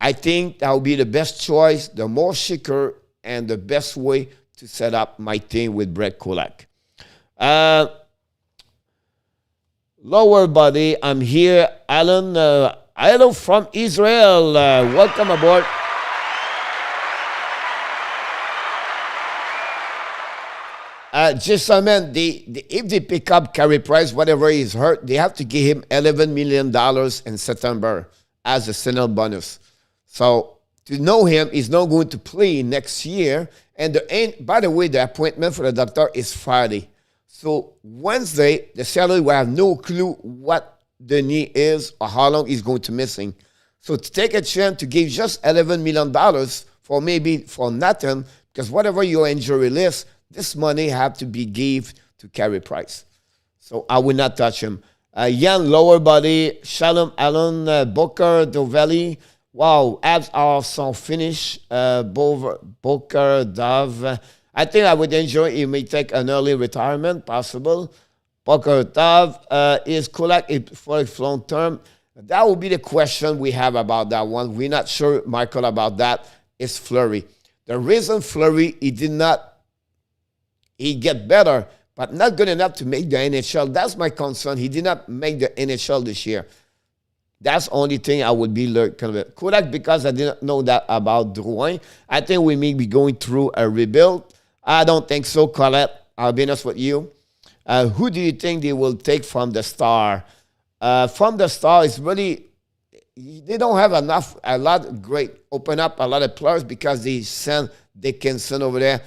I think that would be the best choice, the more secure, and the best way to set up my team with Brett Kulak. Lower body, I'm here. Alan, hello from Israel. Welcome aboard. Just I mean, if they pick up Carey Price, whatever he's hurt, they have to give him $11 million in September as a sign bonus. So to know him, he's not going to play next year. And by the way, the appointment for the doctor is Friday. So Wednesday, the Seattle will have no clue what the knee is or how long he's going to missing. So to take a chance to give just $11 million for maybe for nothing, because whatever your injury list, this money have to be given to Carey Price. So I will not touch him. Young lower body, Shalom Allen, Booker, Dovelli. Wow, abs are some finish. Booker, Dove. I think I would enjoy he may take an early retirement, possible. Booker, Dove. Is Kulak for a long term? That will be the question we have about that one. We're not sure, Michael, about that. It's Fleury. The reason Fleury, he get better, but not good enough to make the NHL. That's my concern. He did not make the NHL this year. That's the only thing I would be kind of Kodak, because I didn't know that about Drouin. I think we may be going through a rebuild. I don't think so, Colette. I'll be honest with you. Who do you think they will take from the Star? From the Star, it's really, they don't have a lot of great, open up a lot of players because they send Dickinson over there.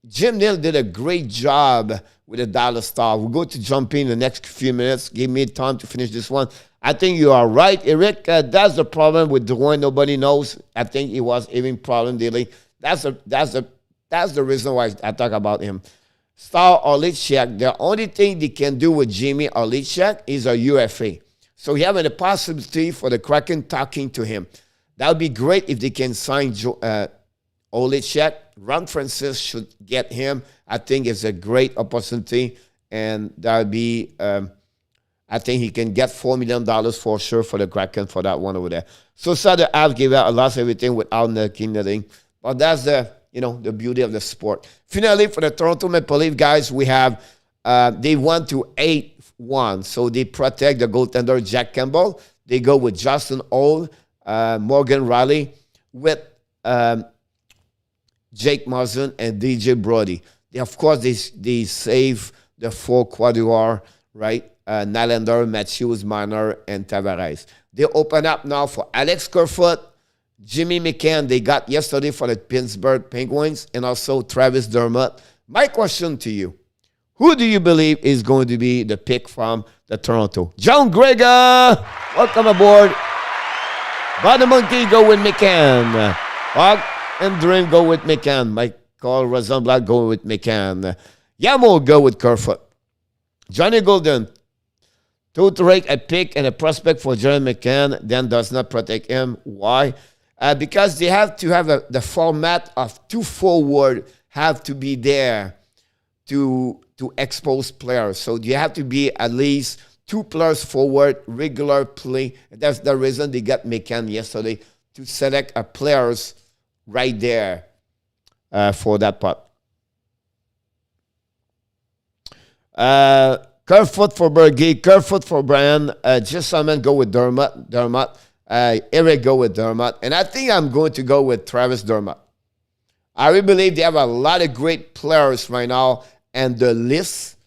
Jim Neal did a great job with the Dallas Star. We're going to jump in the next few minutes. Give me time to finish this one. I think you are right, Eric. That's the problem with Drouin. Nobody knows. I think he was having problem dealing. That's the reason why I talk about him. Star Orlichek, the only thing they can do with Jimmy Orlichek is a UFA. So he having a possibility for the Kraken talking to him. That would be great if they can sign Orlichek. Ron Francis should get him. I think it's a great opportunity, and that would be, I think he can get $4 million for sure for the Kraken for that one over there. So the Avs gave out a lot of everything without nothing. But that's the beauty of the sport. Finally, for the Toronto Maple Leafs guys, we have they won to 8-1. So they protect the goaltender Jack Campbell. They go with Justin Holl, Morgan Riley, with Jake Muzzin and DJ Brody. Of course, they save the four Quaduar, right? Nylander, Matthews, Marner, and Tavares. They open up now for Alex Kerfoot, Jimmy McCann, they got yesterday for the Pittsburgh Penguins, and also Travis Dermott. My question to you, who do you believe is going to be the pick from the Toronto? John Gregor, welcome aboard. Bottom Monkey, go with McCann. Hawk and Dream, go with McCann. Michael Rosenblatt, go with McCann. Yamo, go with Kerfoot. Johnny Golden, to rake a pick and a prospect for John McCann, then does not protect him. Why? Because they have to have the format of 2 forward have to be there to expose players. So you have to be at least 2 players forward, regular play. That's the reason they got McCann yesterday, to select a players right there for that part. Kerfoot for Berge, Kerfoot for Brian, Jessamine go with Dermott. Eric go with Dermott. And I think I'm going to go with Travis Dermott. I really believe they have a lot of great players right now, and the list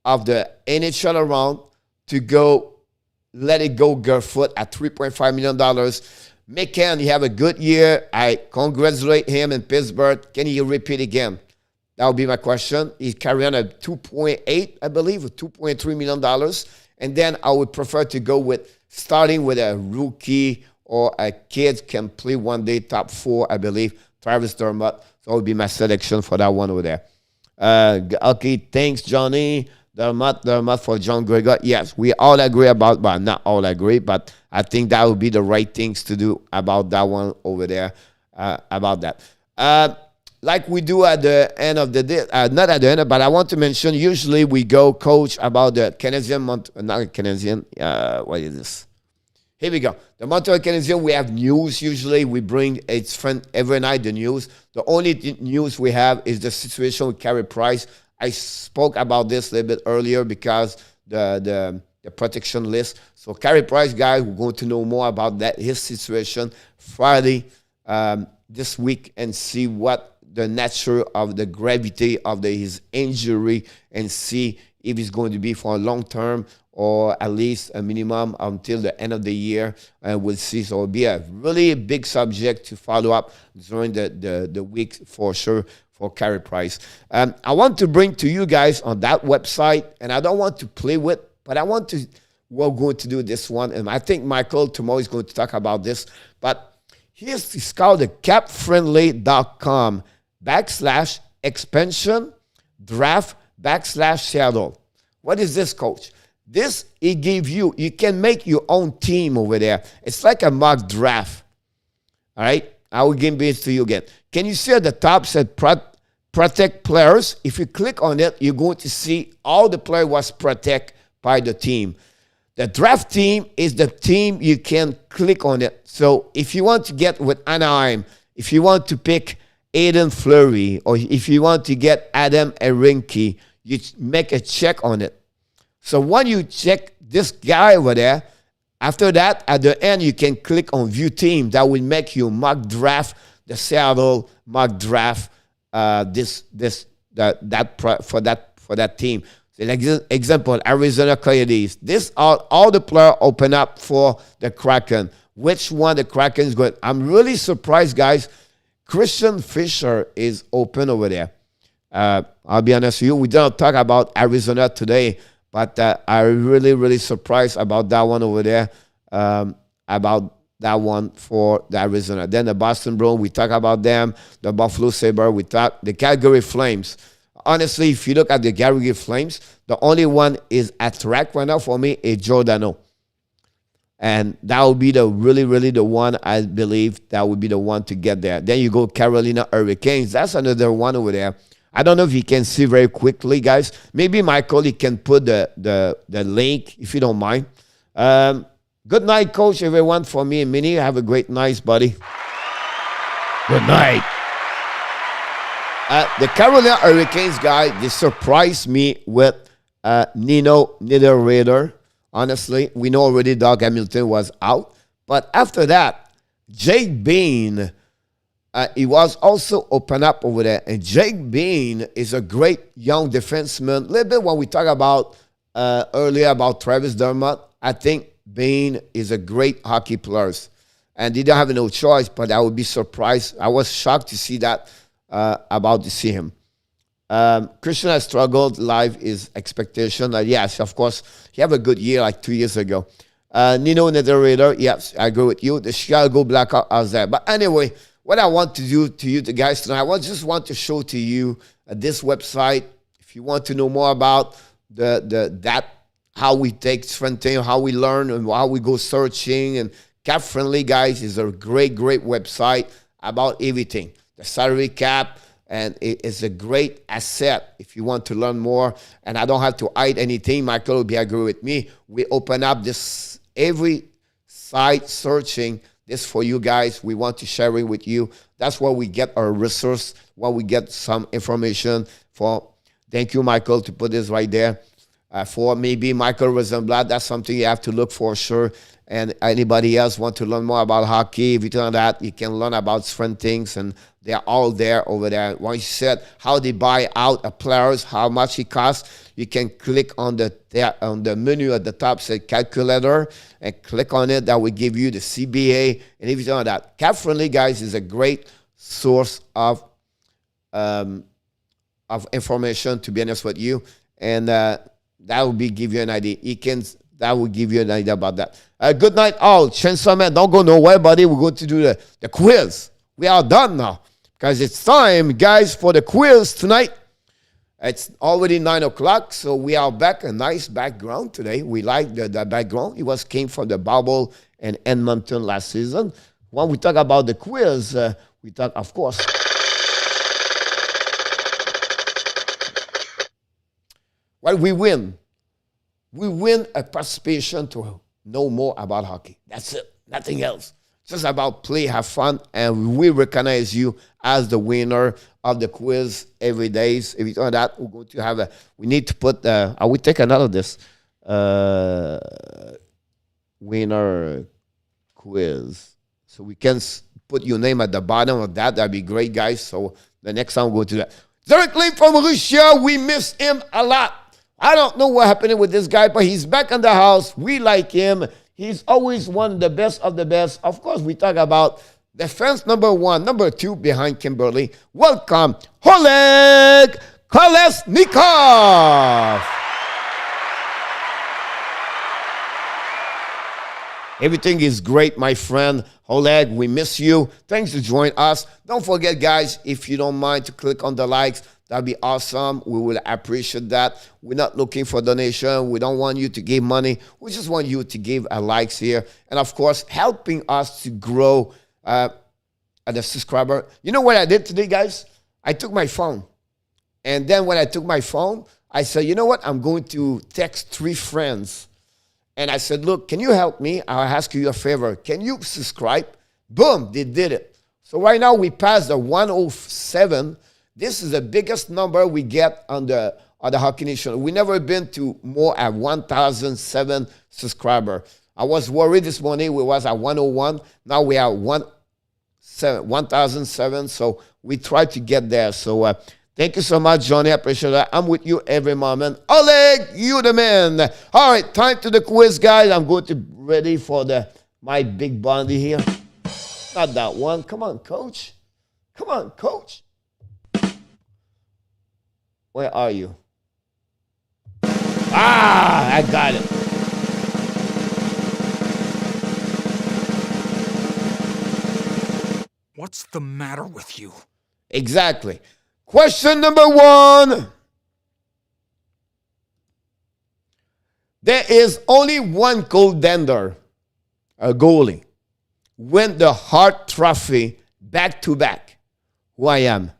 of the NHL around to go, let it go Kerfoot at $3.5 million. McCann, he have a good year. I congratulate him in Pittsburgh. Can he repeat again? That would be my question. He's carrying a 2.8, I believe, or $2.3 million. And then I would prefer to go with starting with a rookie or a kid can play one day, top 4, I believe, Travis Dermott. So that would be my selection for that one over there. Okay, thanks, Johnny. Dermott for John Gregor. Yes, we all agree about, but not all agree, but I think that would be the right things to do about that one over there, about that. Like we do at the end of the day, not at the end, but I want to mention, usually we go coach about the Canadian, not Canadian, what is this? Here we go. The Montreal Canadiens, we have news usually. We bring its friend every night, the news. The only news we have is the situation with Carey Price. I spoke about this a little bit earlier because the protection list. So Carey Price, guys, we're going to know more about that, his situation Friday this week, and see what the nature of the gravity of his injury, and see if it's going to be for a long term or at least a minimum until the end of the year. And we'll see. So it'll be a really big subject to follow up during the week for sure for Carey Price. I want to bring to you guys on that website, and I don't want to play with, but we're going to do this one. And I think Michael tomorrow is going to talk about this. But it's called the capfriendly.com/expansion draft/Seattle. What is this, coach? This, it gives you can make your own team over there. It's like a mock draft. All right? I will give this to you again. Can you see at the top said protect players? If you click on it, you're going to see all the players was protected by the team. The draft team is the team you can click on it. So if you want to get with Anaheim, if you want to pick Aiden Fleury, or if you want to get Adam Erinke, you make a check on it. So when you check this guy over there, after that, at the end, you can click on View Team. That will make you mock draft the Seattle mock draft for that team. So example, Arizona Coyotes. This all the players open up for the Kraken. Which one the Kraken is going? I'm really surprised, guys. Christian Fischer is open over there. I'll be honest with you. We don't talk about Arizona today, but I'm really, really surprised about that one over there, about that one for the Arizona. Then the Boston Bruins, we talk about them. The Buffalo Sabres, we talk. The Calgary Flames. Honestly, if you look at the Calgary Flames, the only one is at track right now for me is Giordano. And that would be the really the one, I believe, that would be the one to get there. Then you go Carolina Hurricanes. That's another one over there. I don't know if you can see very quickly, guys. Maybe Michael, you can put the link, if you don't mind. Good night, coach, everyone, for me and Minnie. Have a great night, buddy. Good night. The Carolina Hurricanes, guy, they surprised me with Nino Niederreiter. Honestly, we know already Doug Hamilton was out. But after that, Jake Bean, he was also open up over there. And Jake Bean is a great young defenseman. A little bit when we talked about earlier about Travis Dermott, I think Bean is a great hockey player. And they don't have no choice, but I would be surprised. I was shocked to see that, about to see him. Christian has struggled. Live is expectation. Yes, of course, he had a good year like 2 years ago. Nino Niederreiter, yes, I agree with you. The Chicago Blackhawks are there. But anyway, what I want to do to you guys tonight, I just want to show to you this website. If you want to know more about how we take strengthening, how we learn, and how we go searching, and Cap Friendly, guys, is a great website about everything. The salary cap, and it is a great asset if you want to learn more. And I don't have to hide anything. Michael will be agree with me. We open up this every site searching this for you guys. We want to share it with you. That's where we get our resource, where we get some information for. Thank you, Michael, to put this right there. For maybe Michael Rosenblatt, that's something you have to look for, sure. And anybody else want to learn more about hockey, if you do that, you can learn about different things, and they're all there over there. Once you said how they buy out a players, how much it costs, you can click on the menu at the top, say calculator, and click on it. That will give you the CBA and everything like that. Cap Friendly, guys, is a great source of information, to be honest with you, and that will give you an idea. That will give you an idea about that. Good night, all. Chainsaw Man, don't go nowhere, buddy. We're going to do the quiz. We are done now because it's time, guys, for the quiz tonight. It's already 9 o'clock, so we are back. A nice background today. We like the background. It came from the bubble in Edmonton last season. When we talk about the quiz, we talk, of course, well, we win. We win a participation to know more about hockey. That's it. Nothing else. Just about play, have fun, and we recognize you as the winner of the quiz every day. If you do that, we're going to have we need to put, I will take another of this, winner quiz. So we can put your name at the bottom of that. That'd be great, guys. So the next time we'll go to that. Directly from Russia, we miss him a lot. I don't know what happened with this guy, but he's back in the house. We like him. He's always one of the best of the best. Of course, we talk about defense number 1, number 2 behind Kimberly. Welcome, Oleg Kolesnikov. Everything is great, my friend. Oleg, we miss you. Thanks for joining us. Don't forget, guys, if you don't mind, to click on the likes. that'd be awesome. We will appreciate that. We're not looking for donation. We don't want you to give money. We just want you to give a likes here. And of course, helping us to grow as a subscriber. You know what I did today, guys? I took my phone. And then when I took my phone, I said, you know what? I'm going to text 3 friends. And I said, look, can you help me? I'll ask you a favor. Can you subscribe? Boom, they did it. So right now we passed the 107. This is the biggest number we get on the Hockey Nation. We never been to more than 1,007 subscribers. I was worried this morning we was at 101. Now we are 1,007. So we try to get there. So thank you so much, Johnny. I appreciate that. I'm with you every moment. Oleg, you the man. All right, time to the quiz, guys. I'm going to be ready for my big Bondy here. Not that one. Come on, coach. Come on, coach. Where are you? I got it. What's the matter with you? Exactly. Question number 1. There is only one goaltender, a goalie, win the Hart Trophy back-to-back. Who I am?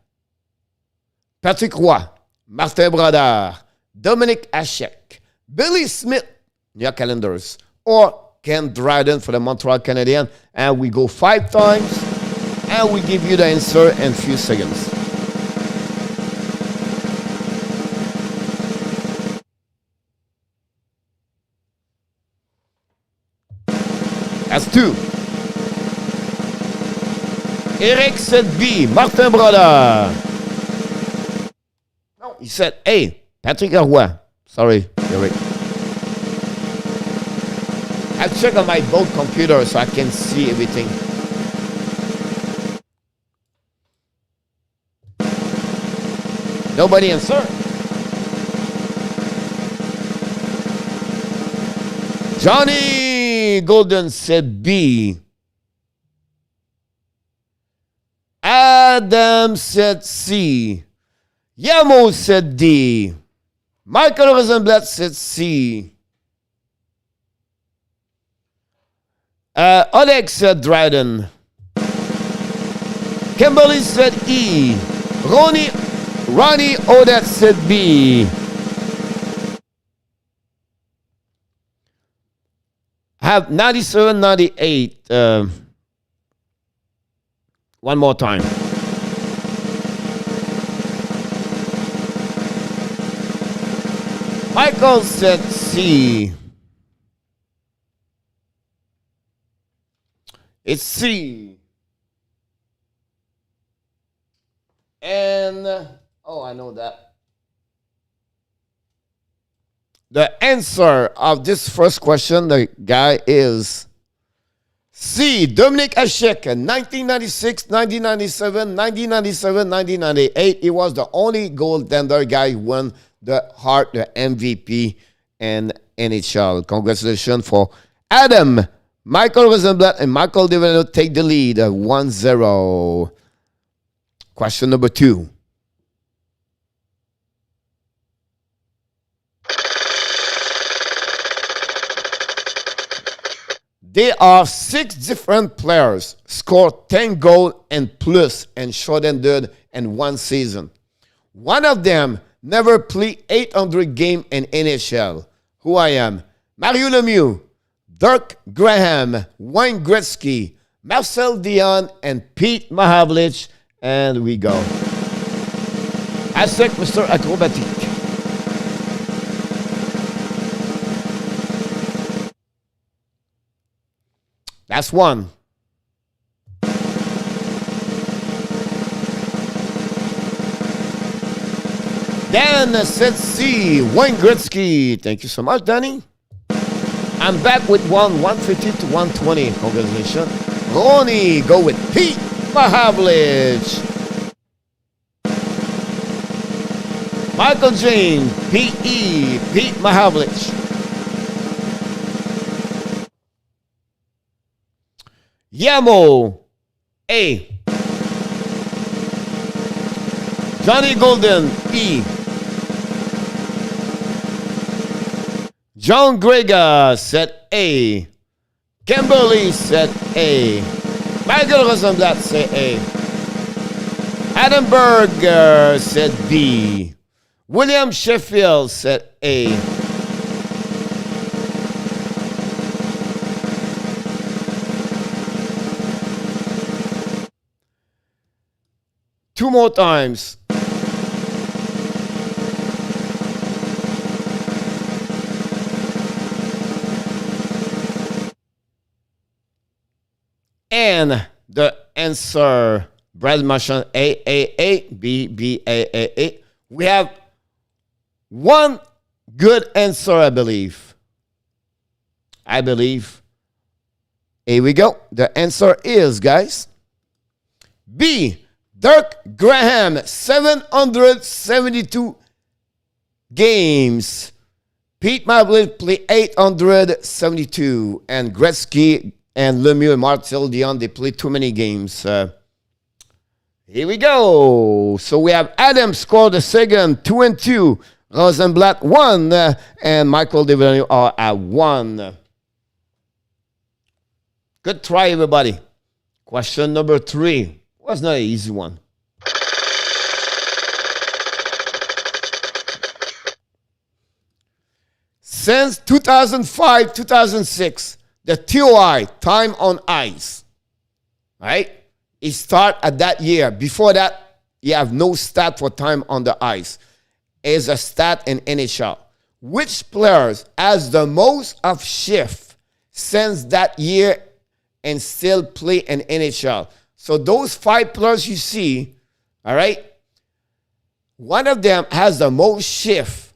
Patrick Roy, Martin Brodeur, Dominic Hasek, Billy Smith, New York Islanders, or Ken Dryden for the Montreal Canadiens. And we go 5 times, and we give you the answer in a few seconds. That's 2. Eric said B. Martin Brodeur. No, he said A. Patrick Roy. Sorry, Eric. I check on my boat computer so I can see everything. Nobody answered. Johnny Golden said B. Adam said C. Yamo said D. Michael Rosenblatt said C. Oleg said Dryden. Kimberly said E. Ronnie Odette said B. Have 97, 98. One more time. Michael said C. It's C. And, I know that. The answer of this first question, the guy is C. Dominic Hasek, 1996, 1997, 1997, 1998. He was the only goaltender guy who won the Hart, the MVP, and NHL. Congratulations for Adam. Michael Rosenblatt and Michael Devino take the lead, 1-0. Question number 2. There are 6 different players scored 10 goals and plus and shortened in one season. One of them never played 800 games in NHL. Who I am? Mario Lemieux, Dirk Graham, Wayne Gretzky, Marcel Dion, and Pete Mahavlich. And we go. Hasek, Mr. Acrobatic. That's 1. Dan said C. Wayne Gretzky. Thank you so much, Danny. I'm back with 150 to 120. Congratulations. Ronnie, go with Pete Mahavlich. Michael Jane, P.E., Pete Mahavlich. Yamo, A. Johnny Golden, E. John Grega said A. Kimberly said A. Michael Rosenblatt said A. Adam Berger said B. William Sheffield said A. Two more times. And the answer, Brad Marchand, A, B, A. We have one good answer, I believe. Here we go. The answer is, guys, B. Dirk Graham, 772 games. Pete Maravich played 872. And Gretzky and Lemieux and Martel Dion, they played too many games. Here we go. So we have Adam scored the second, 2-2. Rosenblatt 1. And Michael Devaney are at 1. Good try, everybody. Question number 3. Was not an easy one. Since 2005-2006, the TOI, time on ice, right? It starts at that year. Before that, you have no stat for time on the ice. It's a stat in NHL. Which players has the most of shift since that year and still play in NHL? So those 5 players you see, all right, one of them has the most shift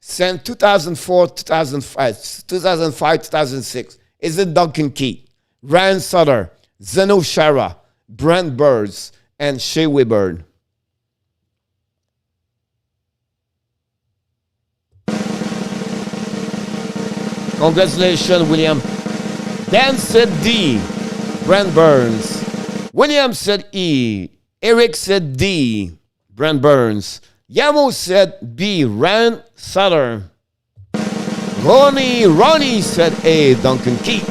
since 2004, 2005, 2006. Is it Duncan Keith, Ryan Sutter, Zeno Chara, Brent Burns, and Shea Weber? Congratulations, William. Dan said D, Brent Burns. William said E. Eric said D, Brent Burns. Yamo said B, Ryan Sutter. Ronnie said A, Duncan Keith.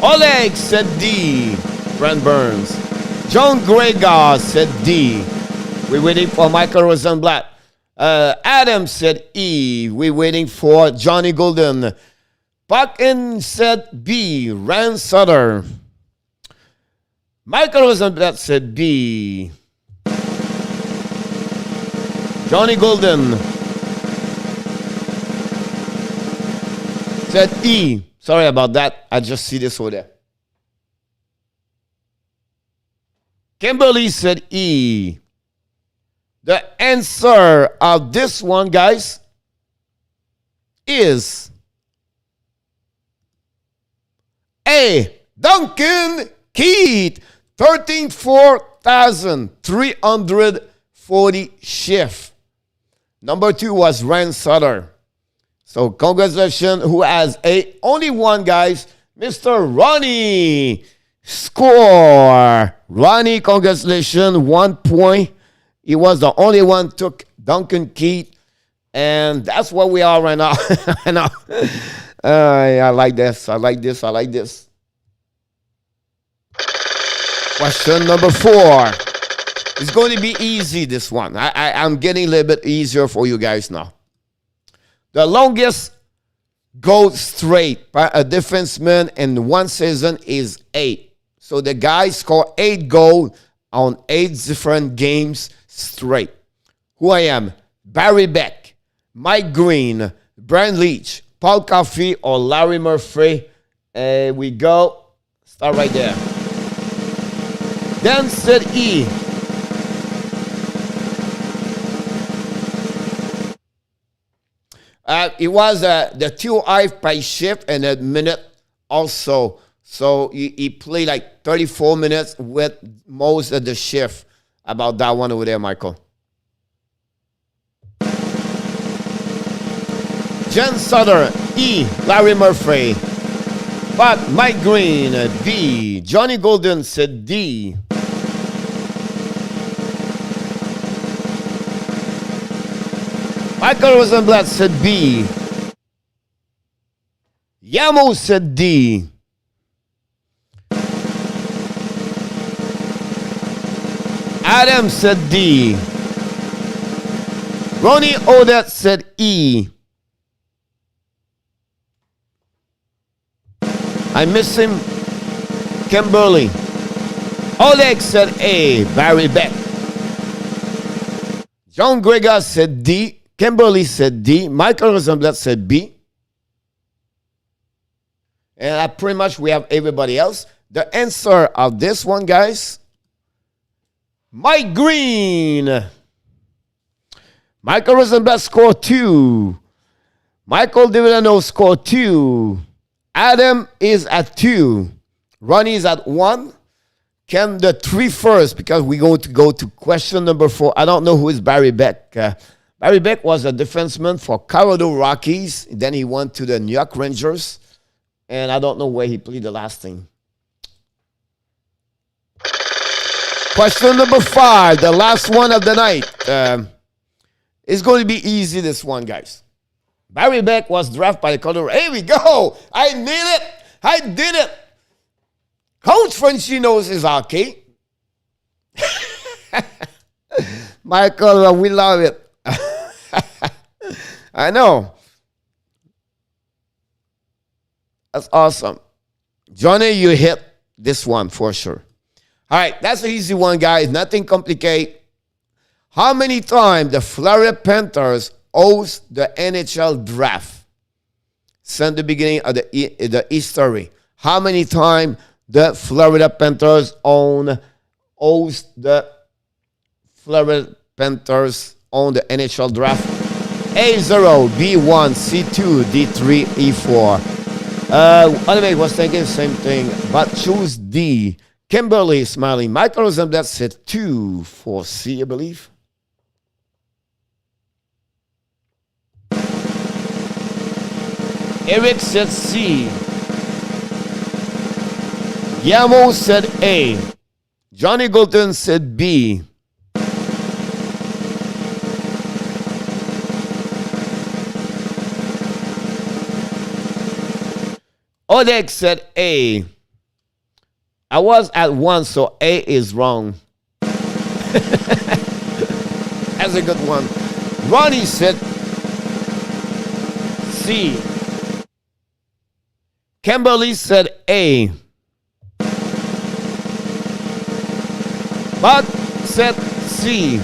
Oleg said D, Brent Burns. John Gregor said D. We're waiting for Michael Rosenblatt. Adam said E. We're waiting for Johnny Golden. Parkin said B. Ryan Sutter. Michael Rosenblatt said B. Johnny Golden said E. Sorry about that. I just see this over there. Kimberly said E. The answer of this one, guys, is A. Duncan Keith. 13,340 shift. Number 2 was Ryan Sutter. So congratulations, who has A. Only one, guys, Mr. Ronnie. Score. Ronnie, congratulations, 1 point. He was the only one took Duncan Keith. And that's where we are right now. I like this. I like this. Question number 4. It's going to be easy, this one. I'm getting a little bit easier for you guys now. The longest goal straight by a defenseman in one season is 8. So the guy scored 8 goals on 8 different games straight. Who I am? Barry Beck, Mike Green, Brian Leach, Paul Coffey, or Larry Murphy. We go. Start right there. Dan said E. It was the 2 eye by shift and a minute also. So he played like 34 minutes with most of the shift. About that one over there, Michael. Jen Sutter, E. Larry Murphy. But Mike Green, B. Johnny Golden said D. Michael Rosenblatt said B. Yamo said D. Adam said D. Ronnie Odette said E. I miss him. Kimberly. Oleg said A. Barry Beck. John Gregor said D. Kimberly said D. Michael Rosenblatt said B. And pretty much we have everybody else. The answer of this one, guys, Mike Green. Michael Rosenblatt scored 2. Michael DiVillano scored 2. Adam is at 2. Ronnie is at 1. Ken, the 3 first, because we're going to go to question number 4. I don't know who is Barry Beck. Barry Beck was a defenseman for Colorado Rockies. Then he went to the New York Rangers. And I don't know where he played the last thing. Question number 5, the last one of the night. It's going to be easy, this one, guys. Barry Beck was drafted by the Colorado. Here we go. I did it. I did it. Coach Frenchy knows his hockey. Michael, we love it. I know. That's awesome. Johnny, you hit this one for sure. All right, that's an easy one, guys. Nothing complicated. How many times the Florida Panthers host the NHL draft since the beginning of the history? How many times the Florida Panthers host the Florida Panthers on the NHL draft? A0, B1, C2, D3, E4. Anyway, was thinking the same thing, but choose D. Kimberly is smiling. Michael Rosenblatt said 2 for C, I believe. Eric said C. Yamo said A. Johnny Golden said B. Oleg said A. I was at 1, so A is wrong. That's a good one. Ronnie said C. Kimberly said A. Bud said C.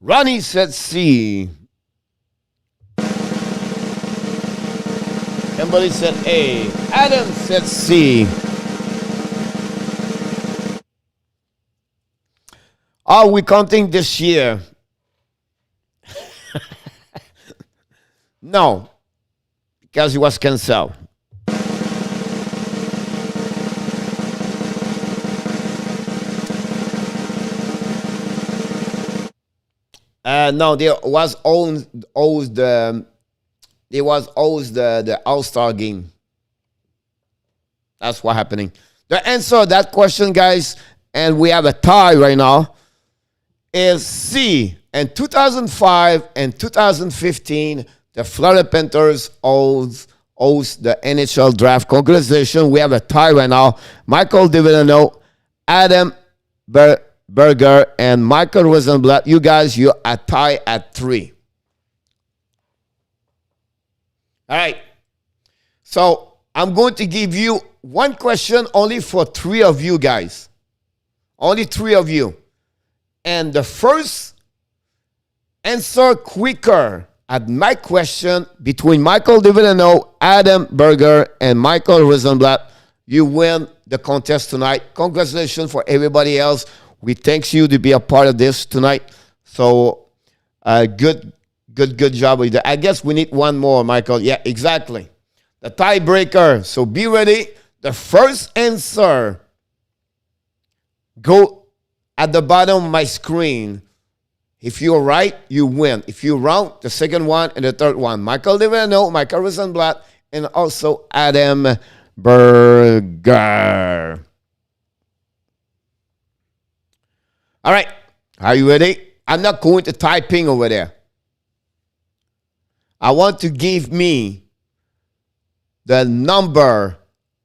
Ronnie said C. Kimberly said A. Adam said C. Are we counting this year? No, because it was canceled. No, there was always the All-Star game. That's what happening. The answer to that question, guys, and we have a tie right now, is C. In 2005 and 2015, the Florida Panthers host the NHL draft. Congratulations, we have a tie right now. Michael DiVillano, Adam Berger, and Michael Rosenblatt. You guys, you're a tie at 3. All right. So I'm going to give you one question only for 3 of you guys. Only 3 of you. And the first answer quicker at my question between Michael DiVillano, Adam Berger, and Michael Rosenblatt, you win the contest tonight. Congratulations for everybody else. We thank you to be a part of this tonight. So good job with that. I guess we need one more, Michael. Yeah, exactly. The tiebreaker. So be ready. The first answer, go at the bottom of my screen. If you're right, you win. If you're wrong, the second one and the third one. Michael Devano, Michael Rosenblatt, and also Adam Berger. All right. Are you ready? I'm not going to typing over there. I want to give me the number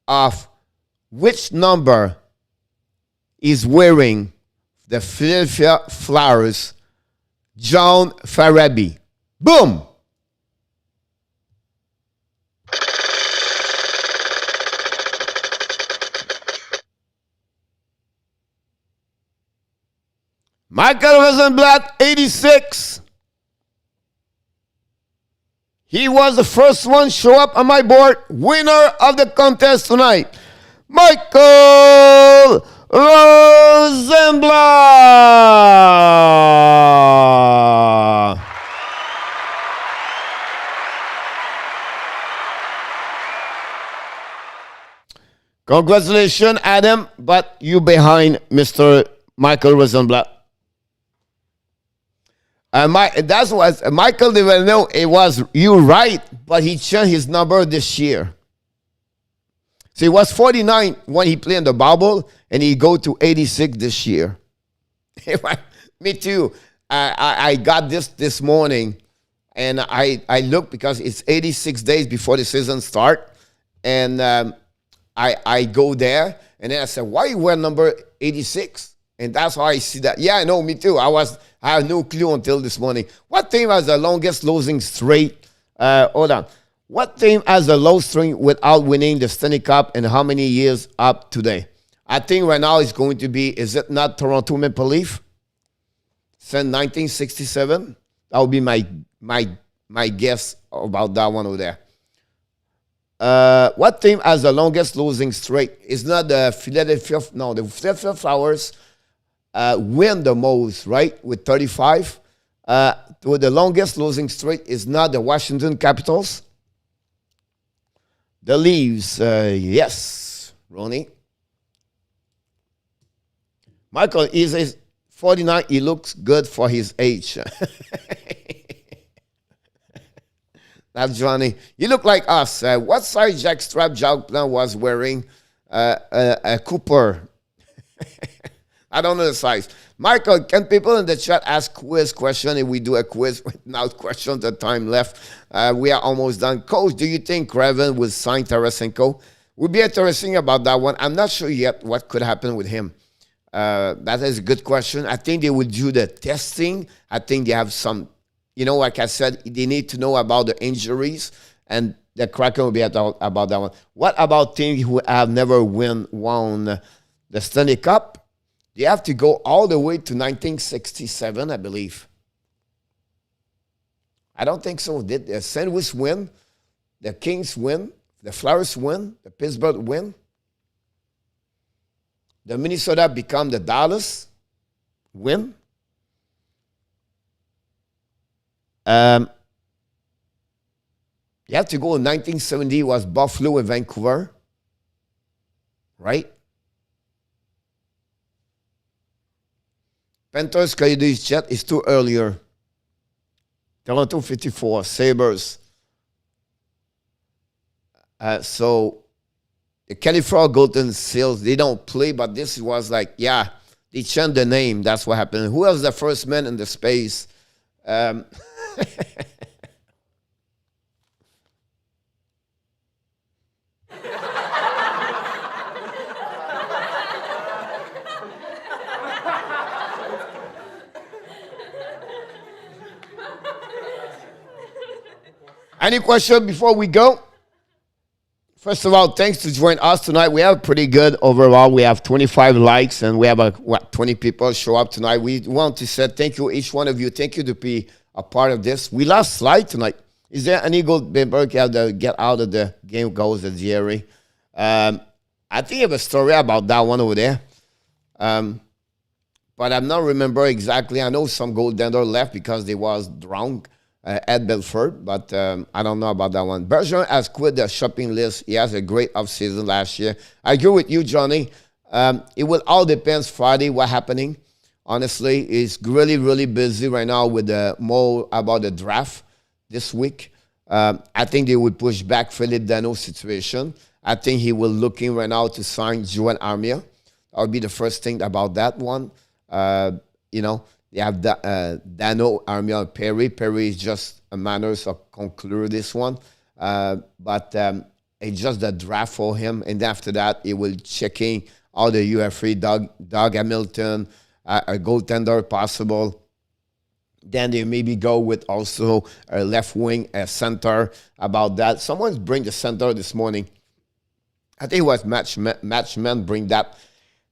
of which number is wearing the Philadelphia Flyers, John Farabee. Boom! Michael Rosenblatt, 86. He was the first one show up on my board. Winner of the contest tonight, Michael Rosenblatt. Congratulations, Adam, but you behind Mr. Michael Rosenblatt. That's what Michael didn't know. It was you right, but he changed his number this year. So he was 49 when he played in the bubble, and he go to 86 this year. Me too. I got this morning, and I looked because it's 86 days before the season start, and I go there, and then I said, why you wear number 86? And that's how I see that. Yeah, I know, me too. I have no clue until this morning. What team has the longest losing streak? Hold on. What team has the lowest streak without winning the Stanley Cup, and how many years up today? I think right now it's going to be, is it not Toronto Maple Leaf? Since 1967? That would be my guess about that one over there. What team has the longest losing streak? It's not the Philadelphia, no, the Philadelphia Flyers win the most, right, with 35. With the longest losing streak is not the Washington Capitals. The Leafs, yes, Ronnie. Michael is 49. He looks good for his age. That's Johnny. You look like us. What size jackstrap Joplin was wearing? A Cooper. I don't know the size. Michael, can people in the chat ask quiz question if we do a quiz without questions, the time left? We are almost done. Coach, do you think Craven will sign Tarasenko? Would be interesting about that one. I'm not sure yet what could happen with him. That is a good question. I think they will do the testing. I think they have some, like I said, they need to know about the injuries, and the Kraken will be about that one. What about teams who have never won the Stanley Cup? They have to go all the way to 1967, I believe. I don't think so. Did the St. Louis win? The Kings win? The Flyers win? The Pittsburgh win? The Minnesota become the Dallas win? You have to go in 1970 was Buffalo and Vancouver, right? Panthers, Coyotes, Jet is too earlier. Toronto 54, Sabres. So the California Golden Seals, they don't play, but this was like, yeah, they changed the name. That's what happened. Who was the first man in the space? Any question before we go? First of all, thanks to join us tonight. We have pretty good overall. We have 25 likes, and we have 20 people show up tonight. We want to say thank you, each one of you. Thank you to be a part of this. We lost slide tonight. Is there any goal Berg have to get out of the game goals at Jerry? I think I have a story about that one over there. But I'm not remember exactly. I know some goaltender left because they was drunk. At Belfort, but I don't know about that one. Bergeron has quit the shopping list. He has a great offseason last year. I agree with you, Johnny. It will all depends Friday what happening Honestly, he's really, really busy right now with more about the draft this week. I think they would push back Philip Dano's situation. I think he will looking right now to sign Joan Armia. That would be the first thing about that one. They have Dano, Armia, and Perry. Perry is just a manner to conclude this one. But it's just the draft for him. And after that, he will checking all the UFA, Doug Hamilton, a goaltender possible. Then they maybe go with also a left wing, a center about that. Someone's bring the center this morning. I think it was Matchman bring that.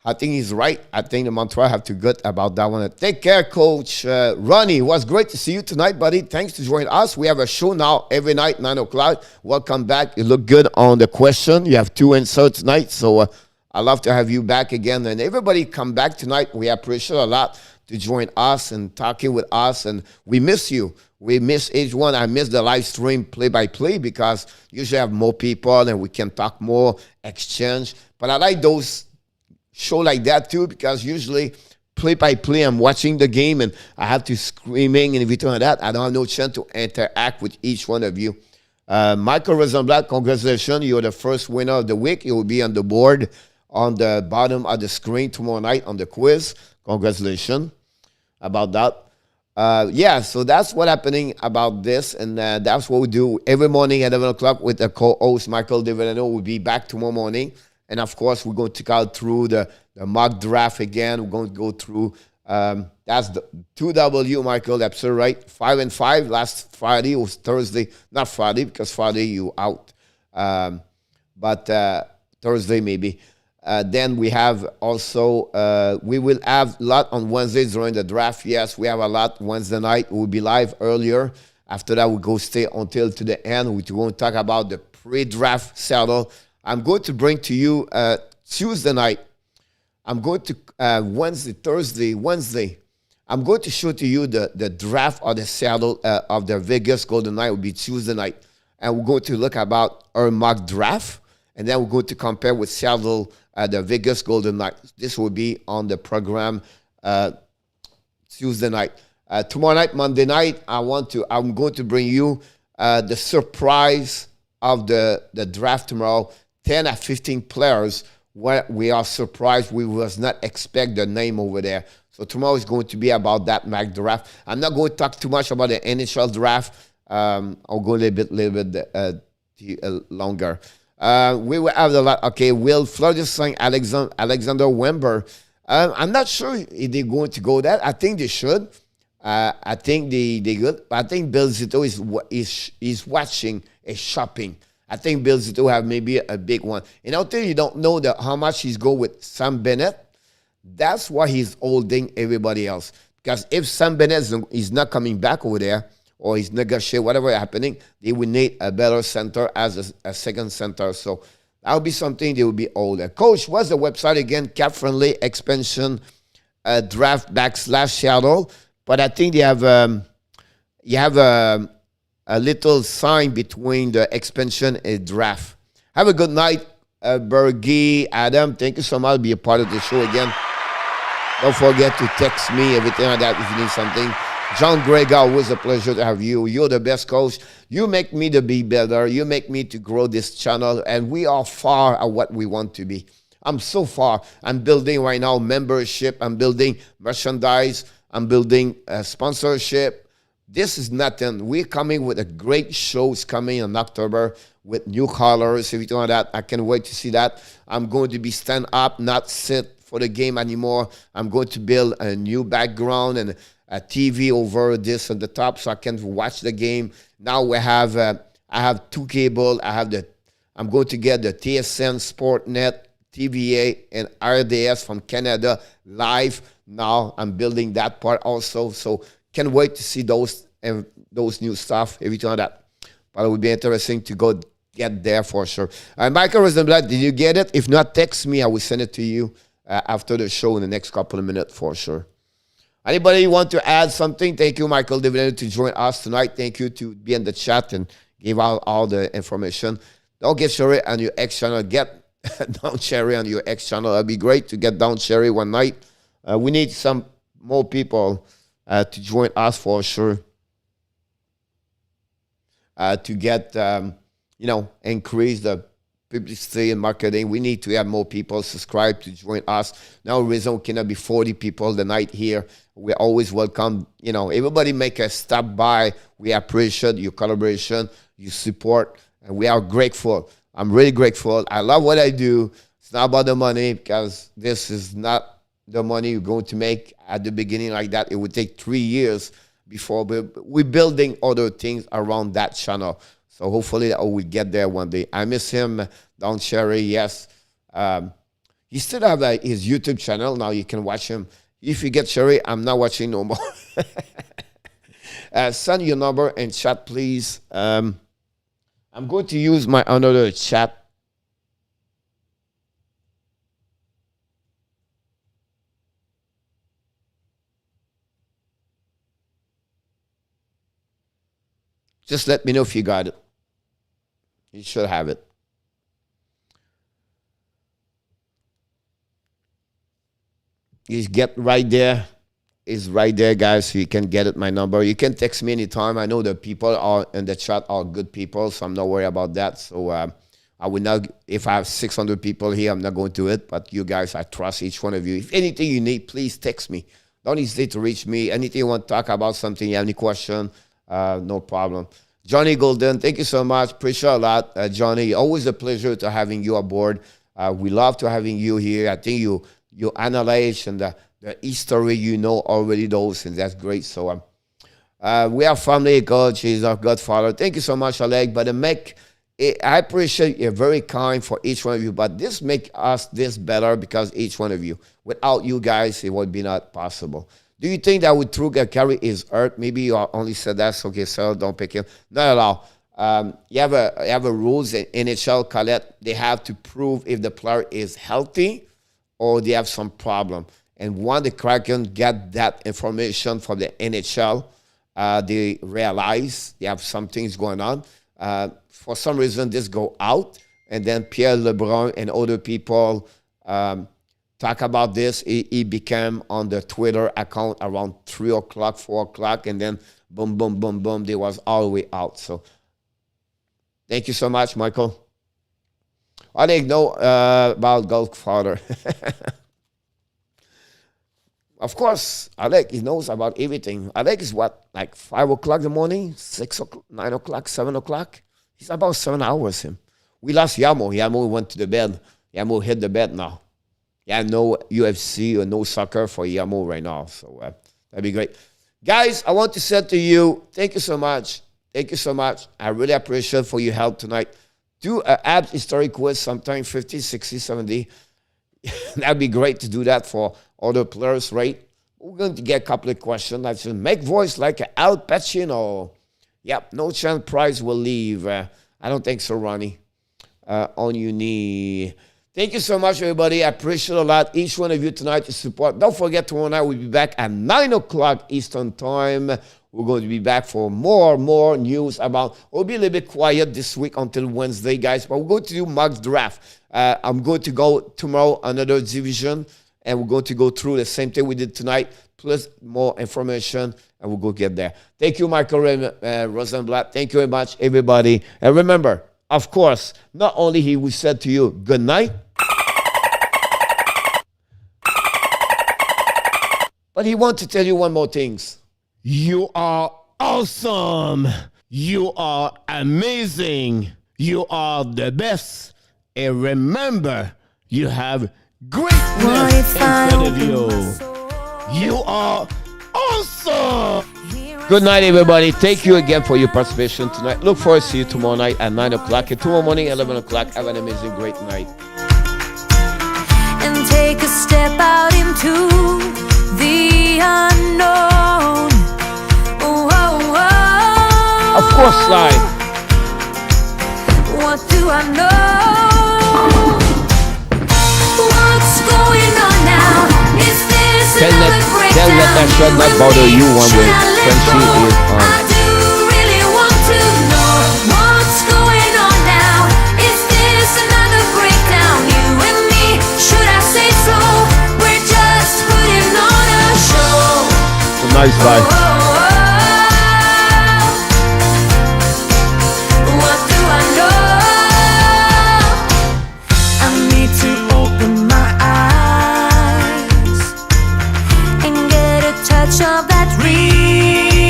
I think he's right. I think the Montreal have to good about that one. Take care, Coach Ronnie. It was great to see you tonight, buddy. Thanks to join us. We have a show now every night, 9 o'clock. Welcome back. You look good on the question. You have 2 inserts tonight, so I'd love to have you back again. And everybody come back tonight. We appreciate a lot to join us and talking with us. And we miss you. We miss each one. I miss the live stream play-by-play because usually have more people and we can talk more, exchange. But I like those show like that too because usually play-by-play, I'm watching the game and I have to screaming and everything like that. I don't have no chance to interact with each one of you. Michael Rosenblatt, congratulations. You're the first winner of the week. You will be on the board on the bottom of the screen tomorrow night on the quiz. Congratulations about that. So that's what happening about this, and that's what we do every morning at 11 o'clock with the co-host Michael Deverano. We'll be back tomorrow morning, and of course we're going to go through the mock draft again. We're going to go through that's the 2W, Michael, absolutely right. 5 and 5 last Friday. It was Thursday, not Friday because Friday you out, but Thursday maybe. Then we have also, we will have a lot on Wednesdays during the draft. Yes, we have a lot Wednesday night. We'll be live earlier. After that, we'll go stay until to the end. We're going to talk about the pre-draft Seattle. I'm going to bring to you Tuesday night. I'm going to Wednesday. I'm going to show to you the draft of the Seattle, of the Vegas Golden Knights will be Tuesday night. And we're going to look about our mock draft. And then we're going to compare with Seattle, the Vegas Golden Knights. This will be on the program Tuesday night. Tomorrow night, Monday night, I'm going to bring you the surprise of the draft tomorrow. 10 or 15 players where we are surprised. We was not expect the name over there. So tomorrow is going to be about that mock draft. I'm not going to talk too much about the NHL draft. I'll go a little bit longer. We will have a lot. Okay, will Florida sign Alexander Wember? I'm not sure if they're going to go that. I think they should. I think they good. But I think Bill Zito is watching, is shopping. I think Bill Zito have maybe a big one. And out there, you don't know how much he's go with Sam Bennett. That's why he's holding everybody else. Because if Sam Bennett is not coming back over there, or he's negotiating, whatever happening, they will need a better center as a second center. So that will be something they will be older. Coach, what's the website again? Cap-friendly expansion draft / Seattle. But I think they have you have a little sign between the expansion and draft. Have a good night, Bergie, Adam. Thank you so much. Be a part of the show again. Don't forget to text me, everything like that if you need something. John Grega, always a pleasure to have you. You're the best coach. You make me to be better. You make me to grow this channel. And we are far at what we want to be. I'm so far. I'm building right now membership. I'm building merchandise. I'm building sponsorship. This is nothing. We're coming with a great shows coming in October with new colors, everything like that. I can't wait to see that. I'm going to be stand up, not sit for the game anymore. I'm going to build a new background and a TV over this on the top so I can watch the game. Now we have, I have 2 cable. I'm going to get the TSN, Sportnet, TVA, and RDS from Canada live. Now I'm building that part also. So can't wait to see those new stuff, everything like that. But it would be interesting to go get there for sure. Michael Rosenblatt, did you get it? If not, text me. I will send it to you after the show in the next couple of minutes for sure. Anybody want to add something? Thank you, Michael Dividend, to join us tonight. Thank you to be in the chat and give out all the information. Don't get Sherry on your X channel. Get Down Sherry on your X channel. It'd be great to get Down Sherry one night. We need some more people to join us for sure. To get, increase the publicity and marketing. We need to have more people subscribe to join us. No reason we cannot be 40 people the night here. We always welcome, everybody make a stop by. We appreciate your collaboration, your support, and we are grateful. I'm really grateful. I love what I do. It's not about the money, because this is not the money you're going to make at the beginning like that. It would take 3 years before we're building other things around that channel. So hopefully I will get there one day. I miss him, Don Cherry, yes. He still have his YouTube channel. Now you can watch him. If you get Cherry, I'm not watching no more. Send your number and chat, please. I'm going to use my another chat. Just let me know if you got it. You should have it. It's right there. It's right there, guys. So you can get it, my number. You can text me anytime. I know the people are in the chat are good people, so I'm not worried about that. So I will not, if I have 600 people here, I'm not going to do it. But you guys, I trust each one of you. If anything you need, please text me. Don't hesitate to reach me. Anything you want to talk about, something, you have any question, no problem. Johnny Golden, thank you so much. Appreciate a lot, Johnny. Always a pleasure to having you aboard. We love to having you here. I think you analyze and the history, already those, and that's great. So we are family. God, she's our godfather. Thank you so much, Alec. But I appreciate you're very kind for each one of you. But this make us this better because each one of you. Without you guys, it would be not possible. Do you think that with Truga Carey is hurt? Maybe you only said that, so okay, so don't pick him. Not at all. You have a rules in NHL, Colette. They have to prove if the player is healthy or they have some problem. And when the Kraken get that information from the NHL, they realize they have some things going on. For some reason, this go out, and then Pierre Lebrun and other people talk about this. He became on the Twitter account around 3 o'clock, 4 o'clock, and then boom, boom, boom, boom, they was all the way out. So thank you so much, Michael. I didn't know about Godfather. Of course, Alec, he knows about everything. Alec is what, like 5 o'clock in the morning, 6 o'clock, 9 o'clock, 7 o'clock? He's about 7 hours, him. We lost Yamo. Yamo went to the bed. Yamo hit the bed now. Yeah, no UFC or no soccer for Yamo right now. So that'd be great. Guys, I want to say to you, thank you so much. Thank you so much. I really appreciate for your help tonight. Do an abs historic quiz sometime 50, 60, 70. That'd be great to do that for other players, right? We're going to get a couple of questions. I said, make voice like Al Pacino. Yep, no chance Price will leave. I don't think so, Ronnie. On your knee. Thank you so much, everybody. I appreciate a lot each one of you tonight to support. Don't forget, tomorrow night we'll be back at 9 o'clock Eastern Time. We're going to be back for more news about. We'll be a little bit quiet this week until Wednesday, guys. But we're going to do mock draft. I'm going to go tomorrow another division, and we're going to go through the same thing we did tonight, plus more information, and we'll go get there. Thank you, Michael Rosenblatt. Thank you very much, everybody. And remember, of course, not only he will say to you good night, but he wants to tell you one more thing. You are awesome. You are amazing. You are the best. And remember, you have greatness in front of you. You are awesome. Good night, everybody. Thank you again for your participation tonight. Look forward to see you tomorrow night at 9 o'clock. And tomorrow morning, 11 o'clock. Have an amazing, great night. And take a step out into the unknown. Oh, oh, oh. Of course, live. What do I know? What's going on now? Is this another breakdown? Can't let that shot not bother you one way. Frenchy is on. I do really want to know what's going on now. Is this another breakdown? You and me, should I say so? We're just putting on a show. Nice guy. What do I know? I need to open my eyes and get a touch of that reality.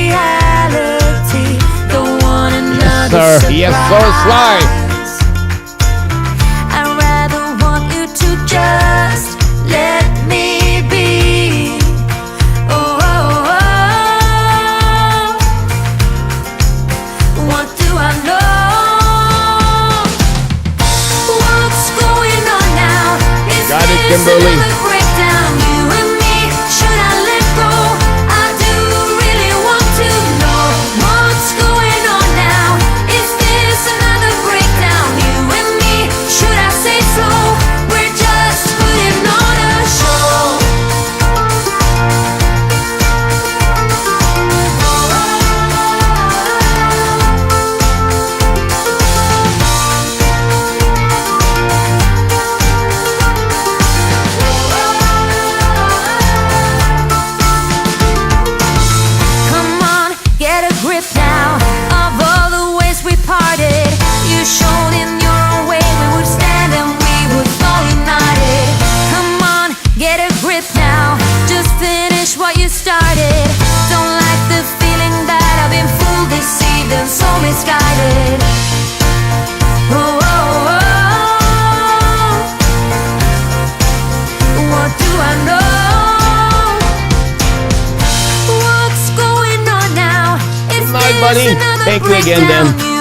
Don't want another Sir, yes, so Sly. I'd rather want you to just let me be. Oh, oh, oh. What do I know? What's going on now? Is Got it, this Kimberly. another breakdown? You and me, should I let go? I do really want to know what's going on now. Is this another breakdown? You and me, should I say slow? We're just putting on a show. Come on, get a grip now of all the ways we parted. You showed in your own way we would stand and we would fall united. Come on, get a grip now. Just finish what you started. Don't like the feeling that I've been fooled, deceived, and so misguided. Oh, oh, oh. What do I know? What's going on now? Is Good night, this buddy. another Thank you again, breakdown? Dan.